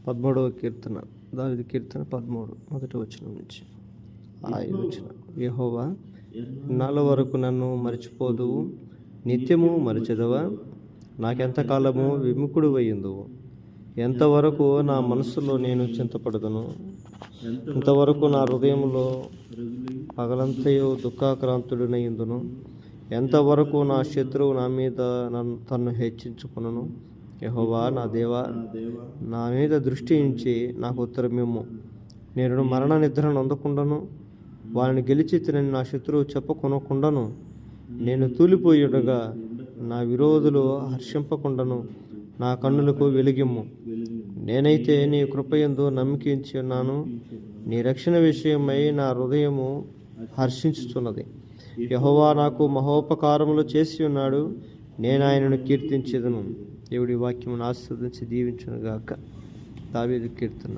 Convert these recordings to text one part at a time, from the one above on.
13వ కీర్తన, దావీదు కీర్తన 13 మొదటి వచనం నుంచి 5 వచనం. యెహోవా, ఎన్నాళ్ళ వరకు నన్ను మరచిపోదువు, నిత్యము మరచెదవా? నాకెంతకాలము విముఖుడు అయ్యిందువు? ఎంతవరకు నా మనస్సులో నేను చింతపడదును? ఇంతవరకు నా హృదయంలో పగలంతయు దుఃఖాక్రాంతుడినయ్యుందును. ఎంతవరకు నా శత్రువు నా మీద తన్ను హెచ్చించుకును? యెహోవా నా దేవా, నా మీద దృష్టి ఉంచి నాకు ఉత్తరమిమ్ము. నేను మరణ నిద్ర నొందకుండాను, వారిని గెలిచి తినని నా శత్రువు చెప్పకొనకుండాను, నేను తూలిపోయుండగా నా విరోధులు హర్షింపకుండాను నా కన్నులకు వెలిగిమ్ము. నేనైతే నీ కృపయందు నమ్మికించి ఉన్నాను. నీ రక్షణ విషయమై నా హృదయము హర్షించుచున్నది. యెహోవా నాకు మహోపకారములు చేసి ఉన్నాడు, నేను ఆయనను కీర్తించెదను. దేవుడి వాక్యమును ఆశీర్వదించి దీవించునుగాక. దావీదు కీర్తన.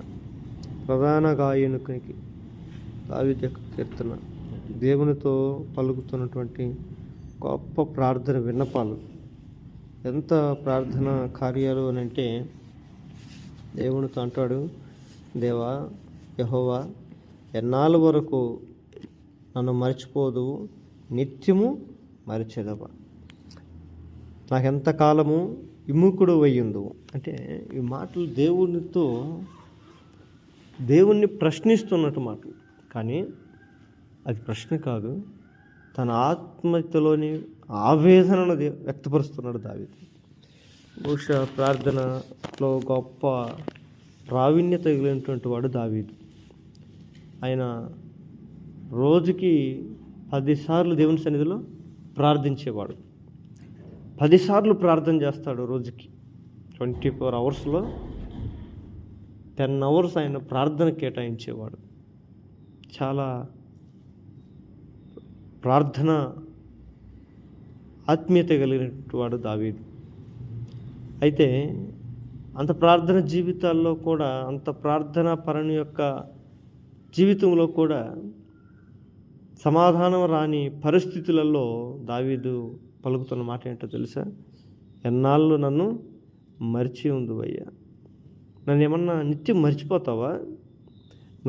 ప్రధాన గాయకునికి దావీదు యొక్క కీర్తన దేవునితో పలుకుతున్నటువంటి గొప్ప ప్రార్థన విన్నపాలు. ఎంత ప్రార్థన కార్యాలు అని అంటే, దేవునితో అంటాడు, దేవా యెహోవా, ఎన్నాళ్ళ వరకు నన్ను మర్చిపోదువు, నిత్యము మరిచెదవా? నాకెంతకాలము విముఖుడు అయ్యిందువు? అంటే ఈ మాటలు దేవుణ్ణి ప్రశ్నిస్తున్నట్టు మాటలు, కానీ అది ప్రశ్న కాదు. తన ఆత్మహత్యలోని ఆవేదనను వ్యక్తపరుస్తున్నాడు దావీదు. బహుశా ప్రార్థనలో గొప్ప ప్రావీణ్యత కలిగినటువంటి వాడు దావీదు. ఆయన రోజుకి 10 సార్లు దేవుని సన్నిధిలో ప్రార్థించేవాడు. 10 సార్లు ప్రార్థన చేస్తాడు రోజుకి. 24 అవర్స్లో 10 అవర్స్ ఆయన ప్రార్థన కేటాయించేవాడు. చాలా ప్రార్థన ఆత్మీయత కలిగినటువంటి వాడు దావీదు. అయితే అంత ప్రార్థన జీవితాల్లో కూడా, అంత ప్రార్థన పరుని యొక్క జీవితంలో కూడా సమాధానం రాని పరిస్థితులలో దావీదు పలుకుతున్న మాట ఏంటో తెలుసా? ఎన్నాళ్ళు నన్ను మరిచి ఉందువయ్యా? నన్ను ఏమన్నా నిత్యం మర్చిపోతావా?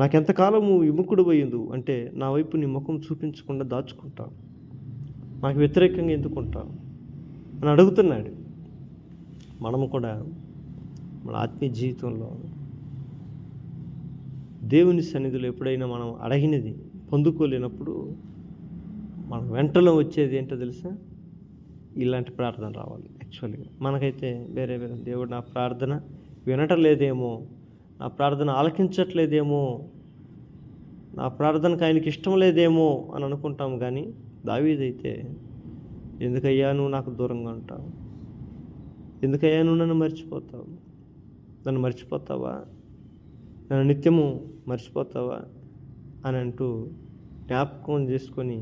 నాకెంతకాలము విముఖుడు అయ్యిందు? అంటే నా వైపు నీ ముఖం చూపించకుండా దాచుకుంటావు, నాకు వ్యతిరేకంగా ఎందుకుంటావు అని అడుగుతున్నాడు. మనము కూడా మన ఆత్మీయ జీవితంలో దేవుని సన్నిధిలో ఎప్పుడైనా మనం అడిగినది పొందుకోలేనప్పుడు మన వెంటలో వచ్చేది ఏంటో తెలుసా? ఇలాంటి ప్రార్థన రావాలి. యాక్చువల్గా మనకైతే వేరే దేవుడు నా ప్రార్థన వినటలేదేమో, నా ప్రార్థన ఆలకించట్లేదేమో, నా ప్రార్థనకు ఆయనకి ఇష్టం లేదేమో అని అనుకుంటాం. కానీ దావీదైతే, ఎందుకయ్యా నువ్వు నాకు దూరంగా ఉంటావు? ఎందుకయ్యా నువ్వు నన్ను మర్చిపోతావు? నన్ను మర్చిపోతావా? నన్ను నిత్యము మర్చిపోతావా అని అంటూ జ్ఞాపకం చేసుకొని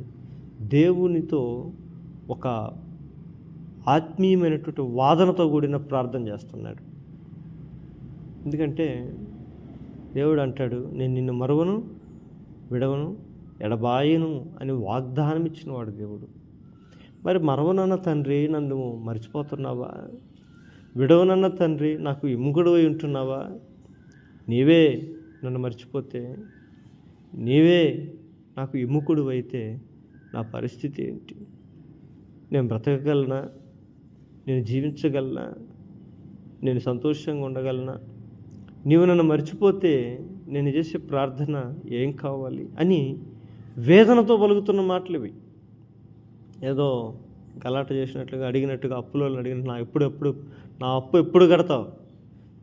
దేవునితో ఒక ఆత్మీయమైనటువంటి వాదనతో కూడిన ప్రార్థన చేస్తున్నాడు. ఎందుకంటే దేవుడు అంటాడు, నేను నిన్ను మరువను, విడవను, ఎడబాయను అని వాగ్దానం ఇచ్చినవాడు దేవుడు. మరి మరవనన్న తండ్రి నన్ను మర్చిపోతున్నావా? విడవనన్న తండ్రి నాకు విముఖుడై ఉంటున్నావా? నీవే నన్ను మర్చిపోతే, నీవే నాకు విముఖుడు అయితే నా పరిస్థితి ఏంటి? నేను బ్రతకగలనా? నేను జీవించగలనా? నేను సంతోషంగా ఉండగలనా? నీవు నన్ను మర్చిపోతే నేను చేసే ప్రార్థన ఏం కావాలి అని వేదనతో పలుకుతున్న మాటలు ఇవి. ఏదో గలాట చేసినట్లుగా, అడిగినట్టుగా, అప్పులో అడిగినట్టు, నా అప్పు ఎప్పుడు కడతావు,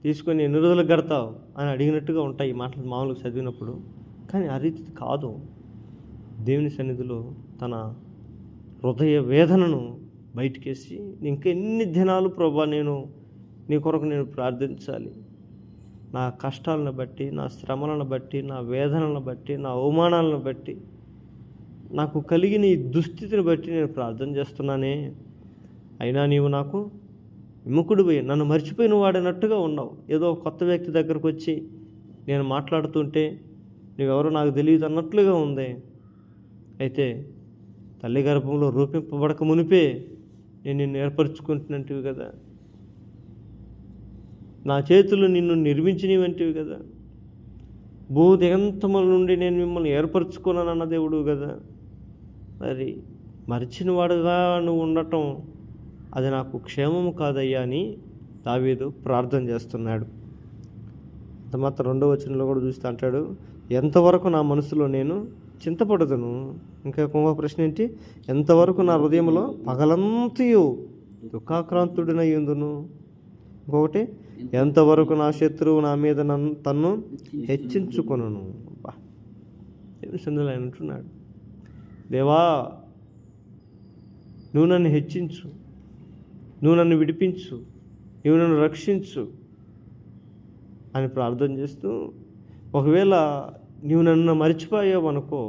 తీసుకొని ఎన్ని రోజులకు కడతావు అని అడిగినట్టుగా ఉంటాయి ఈ మాటలు మామూలుగా చదివినప్పుడు. కానీ ఆ రీతి కాదు. దేవుని సన్నిధిలో తన హృదయ వేదనను బయటికేసి, ఇంకా ఎన్ని దినాలు ప్రభా నేను నీ కొరకు నేను ప్రార్థించాలి? నా కష్టాలను బట్టి, నా శ్రమలను బట్టి, నా వేదనలను బట్టి, నా అవమానాలను బట్టి, నాకు కలిగిన ఈ దుస్థితిని బట్టి నేను ప్రార్థన చేస్తున్నానే, అయినా నీవు నాకు విముఖుడిపోయి నన్ను మర్చిపోయిన వాడినట్టుగా ఉన్నావు. ఏదో కొత్త వ్యక్తి దగ్గరకు వచ్చి నేను మాట్లాడుతుంటే నువ్వెవరో నాకు తెలియదు అన్నట్లుగా ఉంది. అయితే తల్లి గర్భంలో రూపింపబడక మునిపే నేను నిన్ను ఏర్పరచుకుంటున్నట్టువి కదా. నా చేతులు నిన్ను నిర్మించినవంటివి కదా, భూదిగంతముల నుండి నేను మిమ్మల్ని ఏర్పరచుకున్నానన్న దేవుడు కదా, మరి మరిచిన వాడుగా నువ్వు ఉండటం అది నాకు క్షేమము కాదయ్యా అని దావీదు ప్రార్థన చేస్తున్నాడు. అంత మాత్రం 2వ వచనంలో కూడా చూస్తే అంటాడు, ఎంతవరకు నా మనసులో నేను చింతపడదును. ఇంకా ప్రశ్న ఏంటి? ఎంతవరకు నా హృదయంలో పగలంతయు దుఃఖాక్రాంతుడినై ఉందును. ఇంకొకటి, ఎంతవరకు నా శత్రువు నా మీద తన్ను హెచ్చించుకొనును. ఆయన అంటున్నాడు, దేవా నువ్వు నన్ను హెచ్చించు, నువ్వు నన్ను విడిపించు, నువ్వు నన్ను రక్షించు అని ప్రార్థన చేస్తూ, ఒకవేళ నీవు నన్ను మర్చిపోయావనుకో,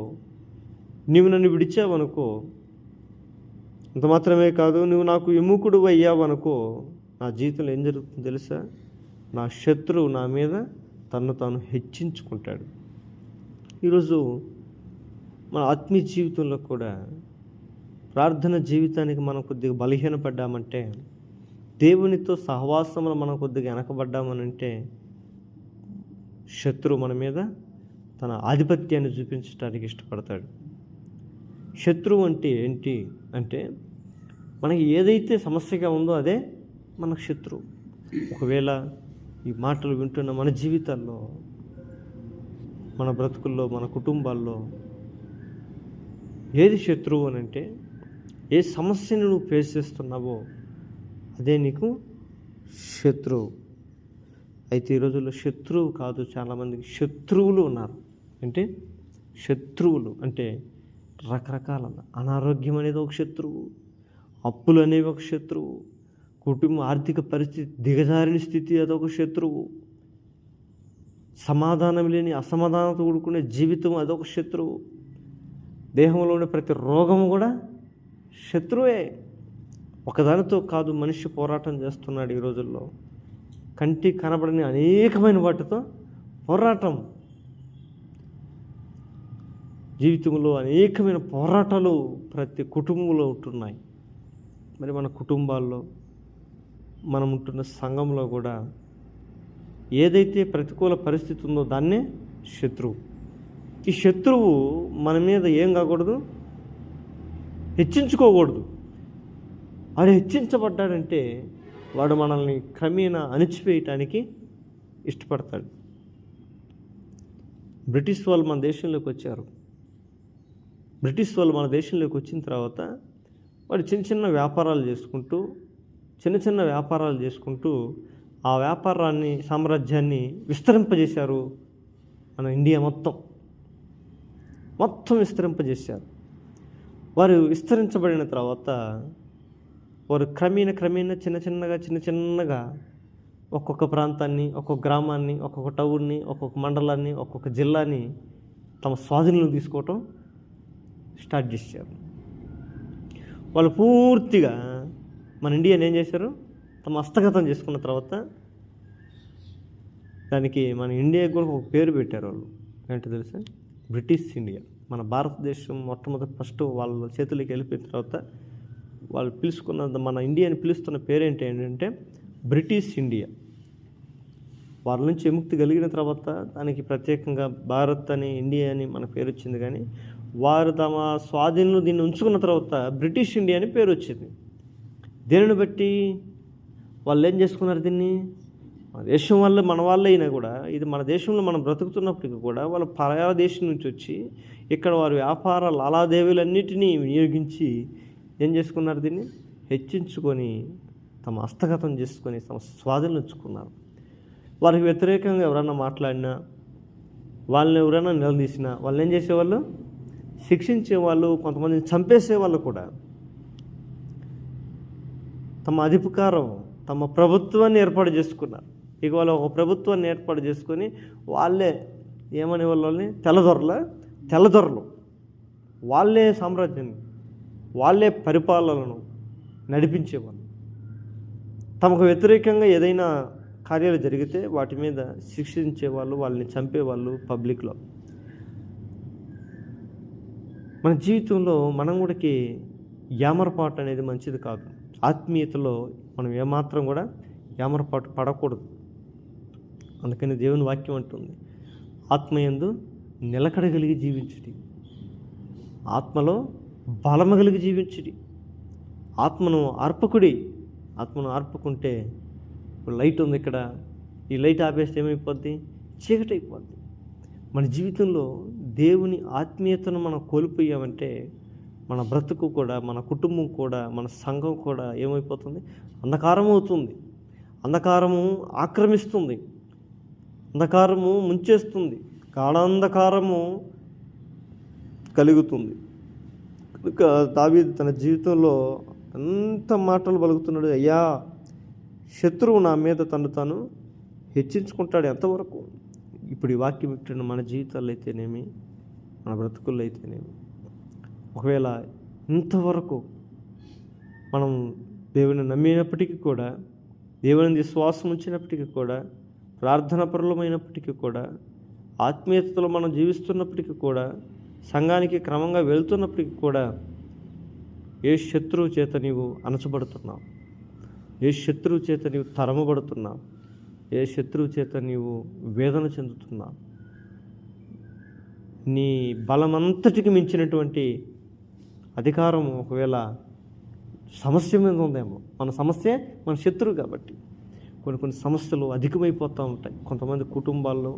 నీవు నన్ను విడిచావనుకో, అంత మాత్రమే కాదు నువ్వు నాకు విముఖుడు అయ్యావనుకో, నా జీవితంలో ఏం జరుగుతుందో తెలుసా? నా శత్రువు నా మీద తన్ను తాను హెచ్చించుకుంటాడు. ఈరోజు మన ఆత్మీయ జీవితంలో కూడా ప్రార్థన జీవితానికి మనం కొద్దిగా బలహీనపడ్డామంటే, దేవునితో సహవాసంలో మనం కొద్దిగా వెనకబడ్డామనంటే, శత్రువు మన మీద తన ఆధిపత్యాన్ని చూపించడానికి ఇష్టపడతాడు. శత్రువు అంటే ఏంటి అంటే, మనకి ఏదైతే సమస్యగా ఉందో అదే మనకు శత్రువు. ఒకవేళ ఈ మాటలు వింటున్న మన జీవితాల్లో, మన బ్రతుకుల్లో, మన కుటుంబాల్లో ఏది శత్రువు అని అంటే, ఏ సమస్యను నువ్వు ఫేస్ చేస్తున్నావో అదే నీకు శత్రువు. అయితే ఈ రోజుల్లో శత్రువు కాదు, చాలామందికి శత్రువులు ఉన్నారు. అంటే శత్రువులు అంటే రకరకాల అనారోగ్యం అనేది ఒక శత్రువు, అప్పులు అనేవి ఒక శత్రువు, కుటుంబ ఆర్థిక పరిస్థితి దిగజారిన స్థితి అదొక శత్రువు, సమాధానం లేని అసమాధానంతో కూడుకునే జీవితం అదొక శత్రువు, దేహంలో ఉండే ప్రతి రోగము కూడా శత్రువే. ఒకదానితో కాదు మనిషి పోరాటం చేస్తున్నాడు ఈ రోజుల్లో. కంటి కనబడని అనేకమైన వాటితో పోరాటం. జీవితంలో అనేకమైన పోరాటాలు ప్రతి కుటుంబంలో ఉంటున్నాయి. మరి మన కుటుంబాల్లో, మనం ఉంటున్న సంఘంలో కూడా ఏదైతే ప్రతికూల పరిస్థితి ఉందో దాన్నే శత్రువు. ఈ శత్రువు మన మీద ఏం కాకూడదు, హెచ్చించుకోకూడదు. వాడు హెచ్చించబడ్డాడంటే వాడు మనల్ని క్రమేణా అణిచివేయటానికి ఇష్టపడతాడు. బ్రిటిష్ వాళ్ళు మన దేశంలోకి వచ్చారు. బ్రిటిష్ వాళ్ళు మన దేశంలోకి వచ్చిన తర్వాత వాడు చిన్న చిన్న వ్యాపారాలు చేసుకుంటూ ఆ వ్యాపారాన్ని, సామ్రాజ్యాన్ని విస్తరింపజేశారు. మన ఇండియా మొత్తం విస్తరింపజేశారు. వారు విస్తరించబడిన తర్వాత వారు క్రమేణా చిన్న చిన్నగా ఒక్కొక్క ప్రాంతాన్ని, ఒక్కొక్క గ్రామాన్ని, ఒక్కొక్క టౌన్ని, ఒక్కొక్క మండలాన్ని, ఒక్కొక్క జిల్లాని తమ స్వాధీనంలో తీసుకోవటం స్టార్ట్ చేశారు. వాళ్ళు పూర్తిగా మన ఇండియాని ఏం చేశారు, తమ హస్తగతం చేసుకున్న తర్వాత దానికి మన ఇండియాకి కూడా ఒక పేరు పెట్టారు. వాళ్ళు ఏంటో తెలుసా? British India. మన భారతదేశం మొట్టమొదటి ఫస్ట్ వాళ్ళ చేతులకి వెళ్ళిపోయిన తర్వాత వాళ్ళు పిలుచుకున్న, మన ఇండియాని పిలుస్తున్న పేరేంటి ఏంటంటే బ్రిటిష్ ఇండియా. వాళ్ళ నుంచి విముక్తి కలిగిన తర్వాత దానికి ప్రత్యేకంగా భారత్ అని, ఇండియా అని మన పేరు వచ్చింది. కానీ వారు తమ స్వాధీనంలో దీన్ని ఉంచుకున్న తర్వాత బ్రిటిష్ ఇండియా అని పేరు వచ్చింది. దేనిని బట్టి వాళ్ళు ఏం చేసుకున్నారు? దీన్ని మన దేశం వల్ల, మన వాళ్ళే అయినా కూడా, ఇది మన దేశంలో మనం బ్రతుకుతున్నప్పటికీ కూడా వాళ్ళు పరాయ దేశం నుంచి వచ్చి ఇక్కడ వారి వ్యాపార లావాదేవీలన్నిటినీ వినియోగించి ఏం చేసుకున్నారు? దీన్ని హెచ్చించుకొని తమ హస్తగతం చేసుకొని తమ స్వాధీనంలో ఉంచుకున్నారు. వారికి వ్యతిరేకంగా ఎవరన్నా మాట్లాడినా, వాళ్ళని ఎవరైనా నిలదీసినా వాళ్ళు ఏం చేసేవాళ్ళు? శిక్షించేవాళ్ళు, కొంతమందిని చంపేసేవాళ్ళు కూడా. తమ అధికారం, తమ ప్రభుత్వాన్ని ఏర్పాటు చేసుకున్నారు. ఇక వాళ్ళు ఒక ప్రభుత్వాన్ని ఏర్పాటు చేసుకొని వాళ్ళే ఏమనే వాళ్ళని తెల్లదొరలు, వాళ్ళే సామ్రాజ్యాన్ని, వాళ్ళే పరిపాలనను నడిపించేవాళ్ళు. తమకు వ్యతిరేకంగా ఏదైనా కార్యాలు జరిగితే వాటి మీద శిక్షించేవాళ్ళు, వాళ్ళని చంపేవాళ్ళు పబ్లిక్లో. మన జీవితంలో మనం కూడా యామరపాటు అనేది మంచిది కాదు. ఆత్మీయతలో మనం ఏమాత్రం కూడా యామరపాటు పడకూడదు. అందుకని దేవుని వాక్యం అంటుంది, ఆత్మయందు నిలకడ కలిగి జీవించుడి, ఆత్మలో బలము కలిగి జీవించుడి, ఆత్మను ఆర్పకుడి. ఆత్మను ఆర్పుకుంటే ఇప్పుడు లైట్ ఉంది ఇక్కడ, ఈ లైట్ ఆపేస్తే ఏమైపోద్ది? చీకటి అయిపోద్ది. మన జీవితంలో దేవుని ఆత్మీయతను మనం కోల్పోయామంటే మన బ్రతుకు కూడా, మన కుటుంబం కూడా, మన సంఘం కూడా ఏమైపోతుంది? అంధకారం అవుతుంది. అంధకారము ఆక్రమిస్తుంది, అంధకారము ముంచేస్తుంది, గాఢాంధకారము కలుగుతుంది. కనుక దావీదు తన జీవితంలో ఎంత మాటలు పలుకుతున్నాడు, అయ్యా శత్రువు నా మీద తను తాను హెచ్చించుకుంటాడు. ఎంతవరకు? ఇప్పుడు ఈ వాక్యం వింటున్న మన జీవితాల్లో అయితేనేమి, మన బ్రతుకుల్లో అయితేనేమి, ఒకవేళ ఇంతవరకు మనం దేవుని నమ్మినప్పటికీ కూడా, దేవుని విశ్వాసం ఉంచినప్పటికీ కూడా, ప్రార్థనాపరులమైనప్పటికీ కూడా, ఆత్మీయతలో మనం జీవిస్తున్నప్పటికీ కూడా, సంఘానికి క్రమంగా వెళ్తున్నప్పటికీ కూడా, ఏ శత్రువు చేత నీవు అణచబడుతున్నావు, ఏ శత్రువు చేత నీవు తరమబడుతున్నావు, ఏ శత్రువు చేత నీవు వేదన చెందుతున్నావు, నీ బలమంతటికి మించినటువంటి అధికారం ఒకవేళ సమస్య మీద ఉందేమో. మన సమస్య మన శత్రువు కాబట్టి కొన్ని సమస్యలు అధికమైపోతూ ఉంటాయి. కొంతమంది కుటుంబాల్లో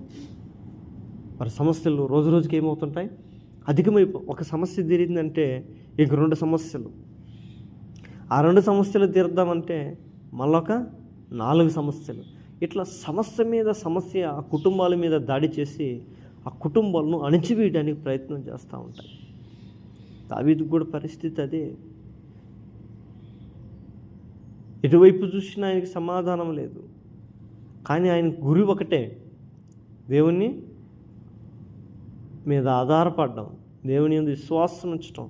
వారి సమస్యలు రోజు రోజుకి ఏమవుతుంటాయి? ఒక సమస్య తీరిందంటే ఇంక 2 సమస్యలు, ఆ 2 సమస్యలు తీర్దామంటే మళ్ళొక 4 సమస్యలు. ఇట్లా సమస్య మీద సమస్య ఆ కుటుంబాల మీద దాడి చేసి ఆ కుటుంబాలను అణిచివేయడానికి ప్రయత్నం చేస్తూ ఉంటాయి. దావీదుకు కూడా పరిస్థితి అదే. ఎటువైపు చూసినా ఆయనకి సమాధానం లేదు. కానీ ఆయన గురి ఒకటే, దేవుని మీద ఆధారపడడం, దేవుని యందు విశ్వాసం ఉంచడం.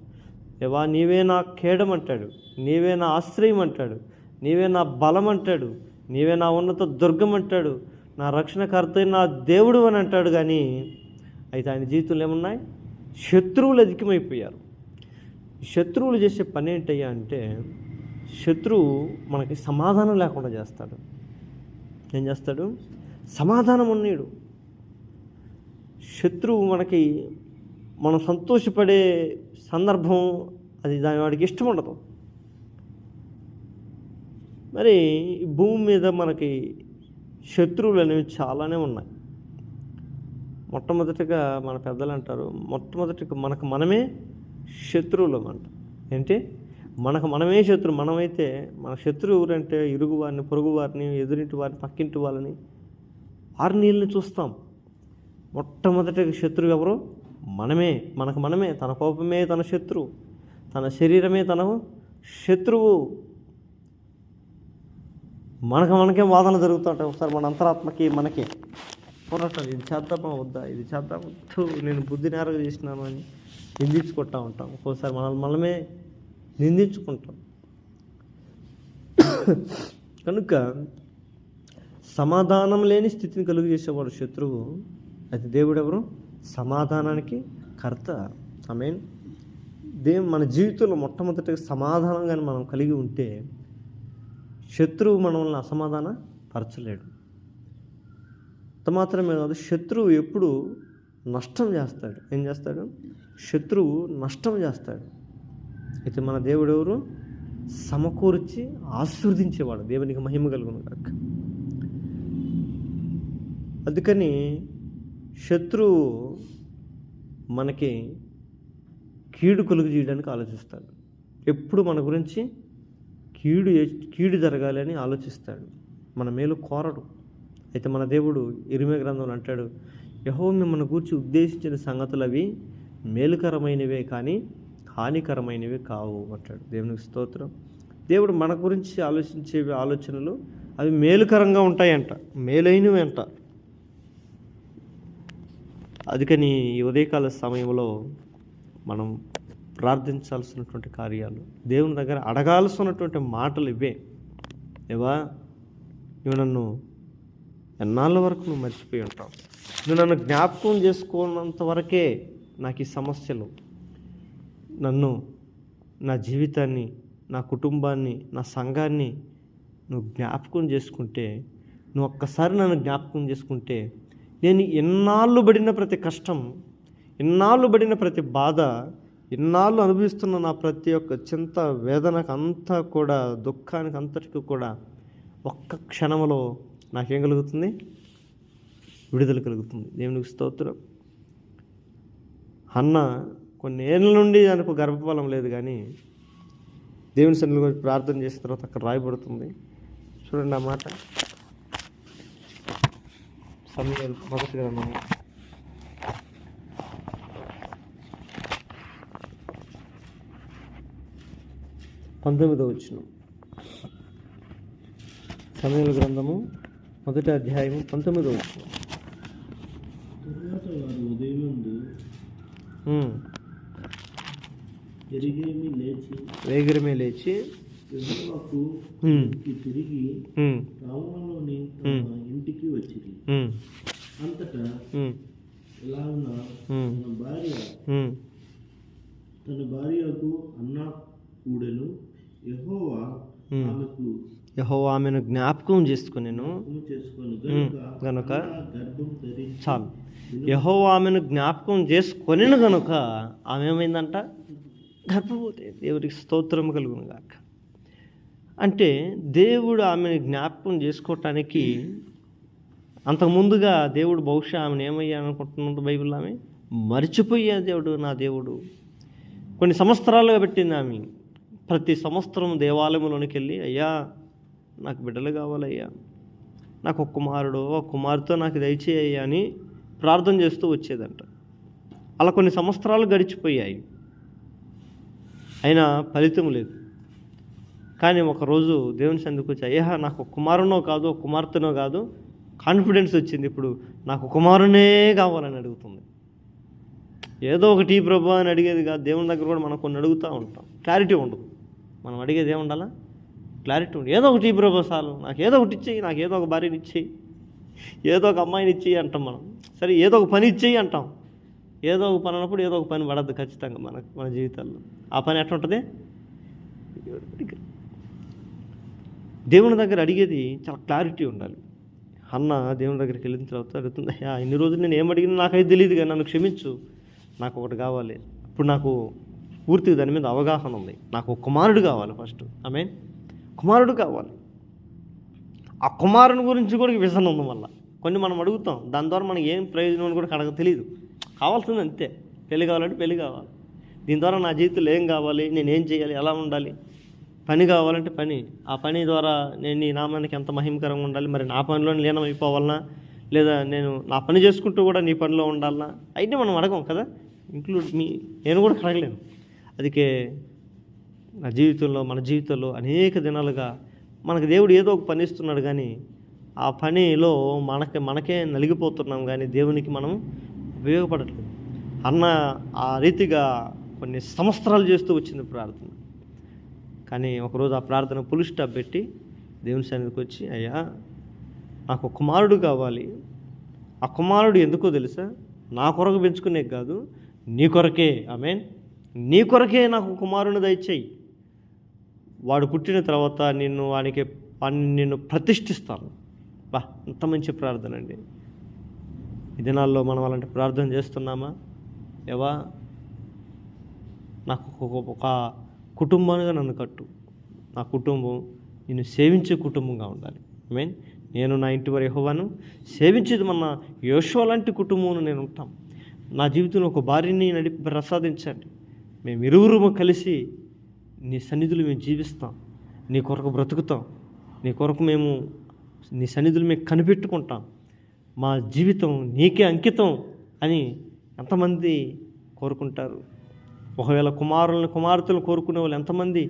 దేవా నీవే నా కేడం అంటాడు, నీవే నా ఆశ్రయం అంటాడు, నీవే నా బలం అంటాడు, నీవే నా ఉన్నత దుర్గం అంటాడు, నా రక్షణకర్త నా దేవుడు అని అంటాడు. కానీ అయితే ఆయన జీవితంలో ఏమున్నాయి? శత్రువులు అధికమైపోయారు. శత్రువులు చేసే పని ఏంటయ్యా అంటే, శత్రువు మనకి సమాధానం లేకుండా చేస్తాడు. ఏం చేస్తాడు? సమాధానం ఉన్నాడు. శత్రువు మనం సంతోషపడే సందర్భం అది వాడికి ఇష్టం ఉండదు. మరి భూమి మీద మనకి శత్రువులు అనేవి చాలానే ఉన్నాయి. మొట్టమొదటిగా మన పెద్దలు అంటారు, మొట్టమొదటిగా మనమే శత్రువులం అంట. ఏంటి? మనమే శత్రువు. మనమైతే మన శత్రువు ఎవరంటే ఇరుగు వారిని, పొరుగు వారిని, ఎదురింటి వారిని, పక్కింటి వాళ్ళని, వారిని చూస్తాం. మొట్టమొదటిగా శత్రువు ఎవరు? మనమే. మనమే. తన కోపమే తన శత్రువు, తన శరీరమే తన శత్రువు. మనకే వాదన జరుగుతుంటాయి. ఒకసారి మన అంతరాత్మకి మనకి పోరాటాలు, ఇది చేద్దామా వద్దా, ఇది చేద్దాం వద్దు, నేను బుద్ధి నేరగా చేసినాను అని నిందించుకుంటూ ఉంటాం. ఒక్కోసారి మనమే నిందించుకుంటాం. కనుక సమాధానం లేని స్థితిని కలుగు చేసేవాడు శత్రువు. అయితే దేవుడు ఎవరు? సమాధానానికి కర్త. ఆమేన్. మన జీవితంలో మొట్టమొదటిగా సమాధానం కానీ మనం కలిగి ఉంటే శత్రువు మనల్ని అసమాధాన పరచలేడు. అంత మాత్రమే కాదు, శత్రువు ఎప్పుడు నష్టం చేస్తాడు. ఏం చేస్తాడు? శత్రువు నష్టం చేస్తాడు. అయితే మన దేవుడు ఎవరు? సమకూర్చి ఆశీర్వదించేవాడు. దేవునికి మహిమ కలుగును గాక. అందుకని శత్రువు మనకి కీడు కలుగు చేయడానికి ఆలోచిస్తాడు. ఎప్పుడు మన గురించి కీడు జరగాలి అని ఆలోచిస్తాడు. మన మేలు కోరడు. అయితే మన దేవుడు ఇర్మీయా గ్రంథంలో అంటాడు, యెహోవా మిమ్మల్ని గూర్చి ఉద్దేశించిన సంగతులు అవి మేలుకరమైనవే కానీ హానికరమైనవి కావు అంటాడు. దేవునికి స్తోత్రం. దేవుడు మన గురించి ఆలోచించే ఆలోచనలు అవి మేలుకరంగా ఉంటాయంట, మేలైనవి అంట. అందుకని ఈ ఉదయకాల సమయంలో మనం ప్రార్థించాల్సినటువంటి కార్యాలు, దేవుని దగ్గర అడగాల్సినటువంటి మాటలు ఇవే. ఏవా, నువ్వు నన్ను ఎన్నాళ్ళ వరకు నువ్వు మర్చిపోయి ఉంటావు, నువ్వు నన్ను జ్ఞాపకం చేసుకున్నంత వరకే నాకు ఈ సమస్యలు, నన్ను, నా జీవితాన్ని, నా కుటుంబాన్ని, నా సంఘాన్ని నువ్వు జ్ఞాపకం చేసుకుంటే నువ్వు ఒక్కసారి నన్ను జ్ఞాపకం చేసుకుంటే నేను ఎన్నాళ్ళు పడిన ప్రతి కష్టం, ఎన్నాళ్ళు పడిన ప్రతి బాధ, ఎన్నాళ్ళు అనుభవిస్తున్న నా ప్రతి ఒక్క చింత, వేదనకు అంతా కూడా, దుఃఖానికి అంతటికి కూడా ఒక్క క్షణంలో నాకేం కలుగుతుంది? విడుదల కలుగుతుంది. దేవునికి స్తోత్రం. హన్న కొన్ని ఏళ్ళ నుండి దానికి గర్భఫలం లేదు, కానీ దేవుని సన్నిధిలో గురించి ప్రార్థన చేసిన తర్వాత అక్కడ రాయబడుతుంది. చూడండి ఆ మాట. సమూయేలు మొదటి గ్రంథము 19వ వచనం. సమూయేలు గ్రంథము 1వ అధ్యాయము 19వ వచనం. వేగిరమే లేచి తిరిగి రామలోని ఇంటికి వచ్చింది. అంతటా ఇలా ఉన్న తన భార్యకు అన్న కూడెను. యెహోవా ఆమెను జ్ఞాపకం చేసుకొనెను గనుక చాలు. యెహోవా ఆమెను జ్ఞాపకం చేసుకొనెను గనుక ఆమె ఏమైందంట? గర్భవతి. దేవుడికి స్తోత్రం కలుగును గాక. అంటే దేవుడు ఆమెను జ్ఞాపకం చేసుకోవటానికి అంతకుముందుగా దేవుడు బహుశా ఆమెను ఏమయ్యానుకుంటున్నది బైబిల్, ఆమె మర్చిపోయే దేవుడు నా దేవుడు. కొన్ని సంవత్సరాలుగా పెట్టింది ఆమె. ప్రతి సంవత్సరం దేవాలయంలోనికి వెళ్ళి, అయ్యా నాకు బిడ్డలు కావాలయ్యా, నాకు ఒక కుమారుడు ఒక కుమార్తె నాకు దయచేయ్యా అని ప్రార్థన చేస్తూ వచ్చేదంట. అలా కొన్ని సంవత్సరాలు గడిచిపోయాయి, అయినా ఫలితం లేదు. కానీ ఒకరోజు దేవుని సన్నిధికి వచ్చి, అయ్యా నాకు ఒక కుమారునో కాదు ఒక కుమార్తెనో కాదు, కాన్ఫిడెన్స్ వచ్చింది, ఇప్పుడు నాకు కుమారునే కావాలని అడుగుతుంది. ఏదో ఒకటి ప్రభు అని అడిగేది కాదు. దేవుని దగ్గర కూడా మనం కొన్ని అడుగుతూ ఉంటాం, క్లారిటీ ఉండదు. మనం అడిగేది ఏముండాలా? క్లారిటీ ఉండదు. ఏదో ఒకటి ప్రభు చాలు, నాకు ఏదో ఒకటి ఇచ్చేయి, నాకు ఏదో ఒక భార్యని ఇచ్చేయి, ఏదో ఒక అమ్మాయిని ఇచ్చేయి అంటాం మనం. సరే ఏదో ఒక పని ఇచ్చేయి అంటాం. ఏదో ఒక పని అన్నప్పుడు ఏదో ఒక పని పడద్దు ఖచ్చితంగా మన జీవితాల్లో. ఆ పని ఎట్లా ఉంటుంది? దేవుని దగ్గర అడిగేది చాలా క్లారిటీ ఉండాలి. అన్న దేవుని దగ్గరికి వెళ్ళిన తర్వాత అడుగుతుంది, అయ్యా ఇన్ని రోజులు నేను ఏం అడిగినా నాకైతే తెలియదు, కానీ నన్ను క్షమించు, నాకు ఒకటి కావాలి. ఇప్పుడు నాకు పూర్తిగా దాని మీద అవగాహన ఉంది. నాకు ఒక కుమారుడు కావాలి. ఫస్ట్ ఆమేన్, కుమారుడు కావాలి. ఆ కుమారుని గురించి కూడా విజన్ ఉంది. మళ్ళీ కొన్ని మనం అడుగుతాం, దాని ద్వారా మనకి ఏం ప్రయోజనం అని కూడా కనుక తెలియదు. కావాల్సింది అంతే, పెళ్లి కావాలంటే పెళ్లి కావాలి. దీని ద్వారా నా జీవితంలో ఏం కావాలి, నేనేం చేయాలి, ఎలా ఉండాలి, పని కావాలంటే పని, ఆ పని ద్వారా నేను నీ నామానికి ఎంత మహిమకరంగా ఉండాలి, మరి నా పనిలో లీనమైపోవాలన్నా, లేదా నేను నా పని చేసుకుంటూ కూడా నీ పనిలో ఉండాలన్నా, అయితే మనం అడగం కదా. ఇంక్లూడ్ నేను కూడా అడగలేను. అందుకే నా జీవితంలో మన జీవితంలో అనేక దినాలుగా మనకు దేవుడు ఏదో ఒక పని ఇస్తున్నాడు, కానీ ఆ పనిలో మనకే నలిగిపోతున్నాం, కానీ దేవునికి మనం ఉపయోగపడట్లేదు. అన్న ఆ రీతిగా కొన్ని సంవత్సరాలు చేస్తూ వచ్చింది ప్రార్థన. కానీ ఒకరోజు ఆ ప్రార్థన ఫుల్ స్టాప్ పెట్టి దేవుని సన్నిధికి వచ్చి, అయ్యా నాకు ఒక కుమారుడు కావాలి. ఆ కుమారుడు ఎందుకో తెలుసా? నా కొరకు పెంచుకునే కాదు, నీ కొరకే. ఆమేన్, నీ కొరకే నాకు కుమారుని దయచేయి. వాడు పుట్టిన తర్వాత నిన్ను ప్రతిష్ఠిస్తాను. బా, అంత మంచి ప్రార్థన అండి. ఈ దినాల్లో మనం అలాంటి ప్రార్థన చేస్తున్నామా? ఏవా నాకు ఒక కుటుంబానికి నన్ను కట్టు, నా కుటుంబం నిన్ను సేవించే కుటుంబంగా ఉండాలి. మీన్ నేను నా ఇంటి వారి యెహోవాను సేవించేది మన యోషువ లాంటి కుటుంబంలో నేను ఉంటాం. నా జీవితంలో ఒక భార్యని ప్రసాదించండి. మేము ఇరువురు కలిసి నీ సన్నిధులు మేము జీవిస్తాం, నీ కొరకు బ్రతుకుతాం, నీ కొరకు మేము నీ సన్నిధులు మేము కనిపెట్టుకుంటాం, మా జీవితం నీకే అంకితం అని ఎంతమంది కోరుకుంటారు? ఒకవేళ కుమార్తెలు కోరుకునే వాళ్ళు ఎంతమంది?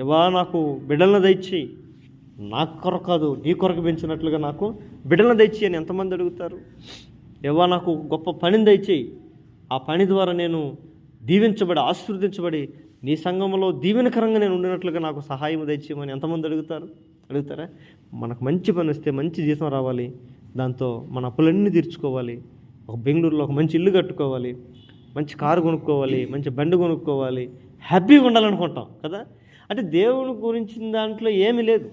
ఏవా నాకు బిడ్డలను దయచేయి, నాకు కొరకు కాదు నీ కొరకు పెంచినట్లుగా నాకు బిడ్డలను దయచేయి అని ఎంతమంది అడుగుతారు? ఏవా నాకు గొప్ప పనిని దయచేయి, ఆ పని ద్వారా నేను దీవించబడి ఆశీర్వదించబడి నీ సంఘంలో దీవెనకరంగా నేను ఉండినట్లుగా నాకు సహాయం దయచేయమని ఎంతమంది అడుగుతారా? మనకు మంచి పని వస్తే మంచి జీతం రావాలి, దాంతో మన అప్పులన్నీ తీర్చుకోవాలి, ఒక బెంగళూరులో ఒక మంచి ఇల్లు కట్టుకోవాలి, మంచి కారు కొనుక్కోవాలి, మంచి బండి కొనుక్కోవాలి, హ్యాపీగా ఉండాలనుకుంటాం కదా. అంటే దేవుని గురించిన దాంట్లో ఏమీ లేదు.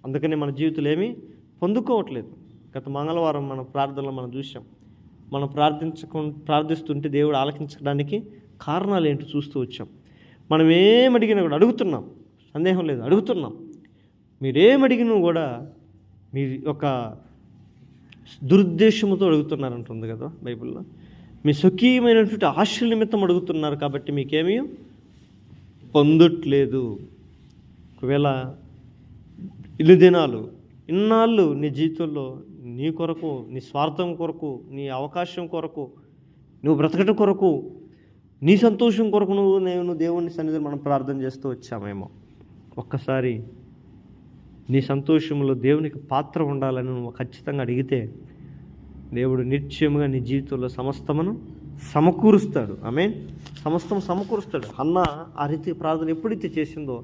అందుకని మన జీవితంలో ఏమీ పొందుకోవట్లేదు. గత మంగళవారం మన ప్రార్థనలో మనం చూసాం. మనం ప్రార్థిస్తుంటే దేవుడు ఆలకించడానికి కారణాలు ఏంటో చూస్తూ వచ్చాం. మనం ఏమడిగినా కూడా అడుగుతున్నాం, సందేహం లేదు, అడుగుతున్నాం. మీరేమడిగినా కూడా మీ యొక్క దురుద్దేశంతో అడుగుతున్నారంటుంది కదా బైబిల్లో. మీ స్వకీయమైనటువంటి ఆశల నిమిత్తం అడుగుతున్నారు కాబట్టి మీకేమీ పొందట్లేదు. ఒకవేళ ఇన్ని దినాలు ఇన్నాళ్ళు నీ జీవితంలో నీ కొరకు, నీ స్వార్థం కొరకు, నీ అవకాశం కొరకు, నువ్వు బ్రతకటం కొరకు, నీ సంతోషం కొరకు నేను దేవుని సన్నిధిలో మనం ప్రార్థన చేస్తూ వచ్చామేమో. ఒక్కసారి నీ సంతోషంలో దేవునికి పాత్ర ఉండాలని నువ్వు ఖచ్చితంగా అడిగితే దేవుడు నిశ్చయముగా నీ జీవితంలో సమస్తమును సమకూరుస్తాడు. ఆమేన్. సమస్తం సమకూరుస్తాడు. హన్నా ఆ రీతి ప్రార్థన ఎప్పుడైతే చేసిందో,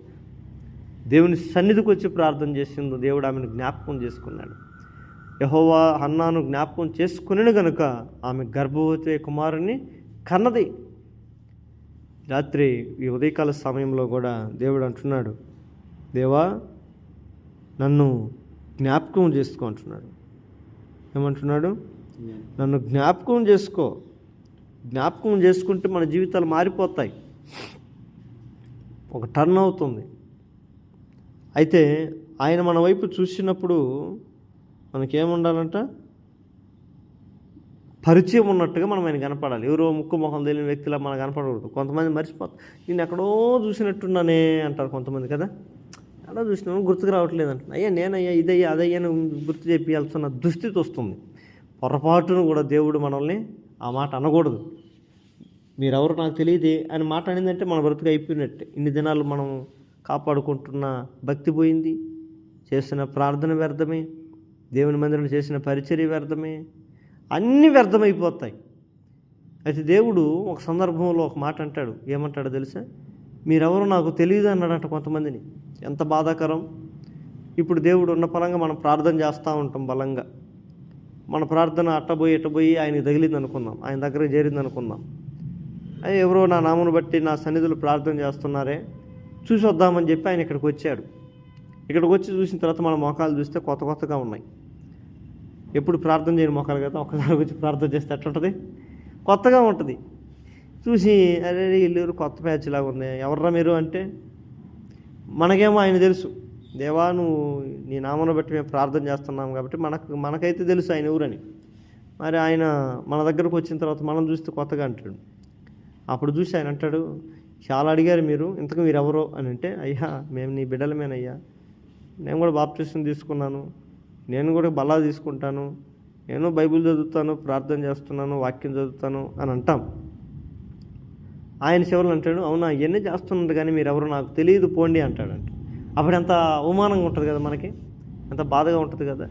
దేవుని సన్నిధికి వచ్చి ప్రార్థన చేసిందో, దేవుడు ఆమెను జ్ఞాపకం చేసుకున్నాడు. యెహోవా హన్నాను జ్ఞాపకం చేసుకుని కనుక ఆమె గర్భవతి కుమారుని కన్నది. రాత్రి ఈ ఉదయకాల సమయంలో కూడా దేవుడు అంటున్నాడు, దేవా నన్ను జ్ఞాపకం చేసుకో అంటున్నాడు. ఏమంటున్నాడు? నన్ను జ్ఞాపకం చేసుకో. జ్ఞాపకం చేసుకుంటే మన జీవితాలు మారిపోతాయి, ఒక టర్న్ అవుతుంది. అయితే ఆయన మన వైపు చూసినప్పుడు మనకేముండాలంట? పరిచయం ఉన్నట్టుగా మనం ఆయన కనపడాలి. ఎవరో ముక్కు మొహం తెలియని వ్యక్తిలా మనం కనపడకూడదు. కొంతమంది మర్చిపోతారు. నేను ఎక్కడో చూసినట్టున్నానే అంటారు కొంతమంది కదా. ఎక్కడో చూసినా గుర్తుకు రావట్లేదు అంటున్నా. అయ్యా నేనయ్యా ఇదయ్యా అదయ్యా గుర్తు చెప్పాల్సిన దుస్థితి వస్తుంది. పొరపాటును కూడా దేవుడు మనల్ని ఆ మాట అనకూడదు. మీరెవరు నాకు తెలియదే అని మాట అనిందంటే మన బ్రతుకు అయిపోయినట్టే. ఇన్ని దినాలు మనం కాపాడుకుంటున్న భక్తి పోయింది, చేసిన ప్రార్థన వ్యర్థమే, దేవుని మందిరంలో చేసిన పరిచర్య వ్యర్థమే, అన్నీ వ్యర్థమైపోతాయి. అయితే దేవుడు ఒక సందర్భంలో ఒక మాట అంటాడు. ఏమంటాడో తెలుసా? మీరెవరో నాకు తెలియదు అన్నాడంట కొంతమందిని. ఎంత బాధాకరం. ఇప్పుడు దేవుడు ఉన్న పరంగా మనం ప్రార్థన చేస్తూ ఉంటాం బలంగా. మన ప్రార్థన అట్టబోయి ఆయనకి తగిలింది అనుకుందాం, ఆయన దగ్గరికి చేరింది అనుకుందాం. ఎవరో నా నామను బట్టి నా సన్నిధులు ప్రార్థన చేస్తున్నారే, చూసి వద్దామని చెప్పి ఆయన ఇక్కడికి వచ్చాడు. ఇక్కడికి వచ్చి చూసిన తర్వాత మన మోకాలు చూస్తే కొత్తగా ఉన్నాయి. ఎప్పుడు ప్రార్థన చేయని మోకాలు కదా, ఒక్కసారి వచ్చి ప్రార్థన చేస్తే ఎట్లుంటుంది? కొత్తగా ఉంటుంది. చూసి అరే ఇల్లు కొత్త ప్యాచ్ లాగా ఉంది, ఎవర్రా మీరు అంటే మనకేమో ఆయన తెలుసు. దేవా నువ్వు నీ నామను బట్టి మేము ప్రార్థన చేస్తున్నాం కాబట్టి మనకైతే తెలుసు ఆయన ఎవరని. మరి ఆయన మన దగ్గరకు వచ్చిన తర్వాత మనం చూస్తే కొత్తగా అంటాడు. అప్పుడు చూసి ఆయన అంటాడు, చాలా అడిగారు మీరు, ఇంతకు మీరు ఎవరో అని అంటే, అయ్యా మేము నీ బిడ్డలమేనయ్యా, నేను కూడా బాప్టిజం తీసుకున్నాను, నేను కూడా బలా తీసుకుంటాను, నేను బైబిల్ చదువుతాను, ప్రార్థన చేస్తున్నాను, వాక్యం చదువుతాను అని అంటాం. ఆయన చివరిలో అంటాడు, అవునా ఇవన్నీ చేస్తున్నారు కానీ మీరు ఎవరో నాకు తెలియదు పోండి అంటాడంట. అప్పుడు ఎంత అవమానంగా ఉంటుంది కదా, మనకి ఎంత బాధగా ఉంటుంది కదా.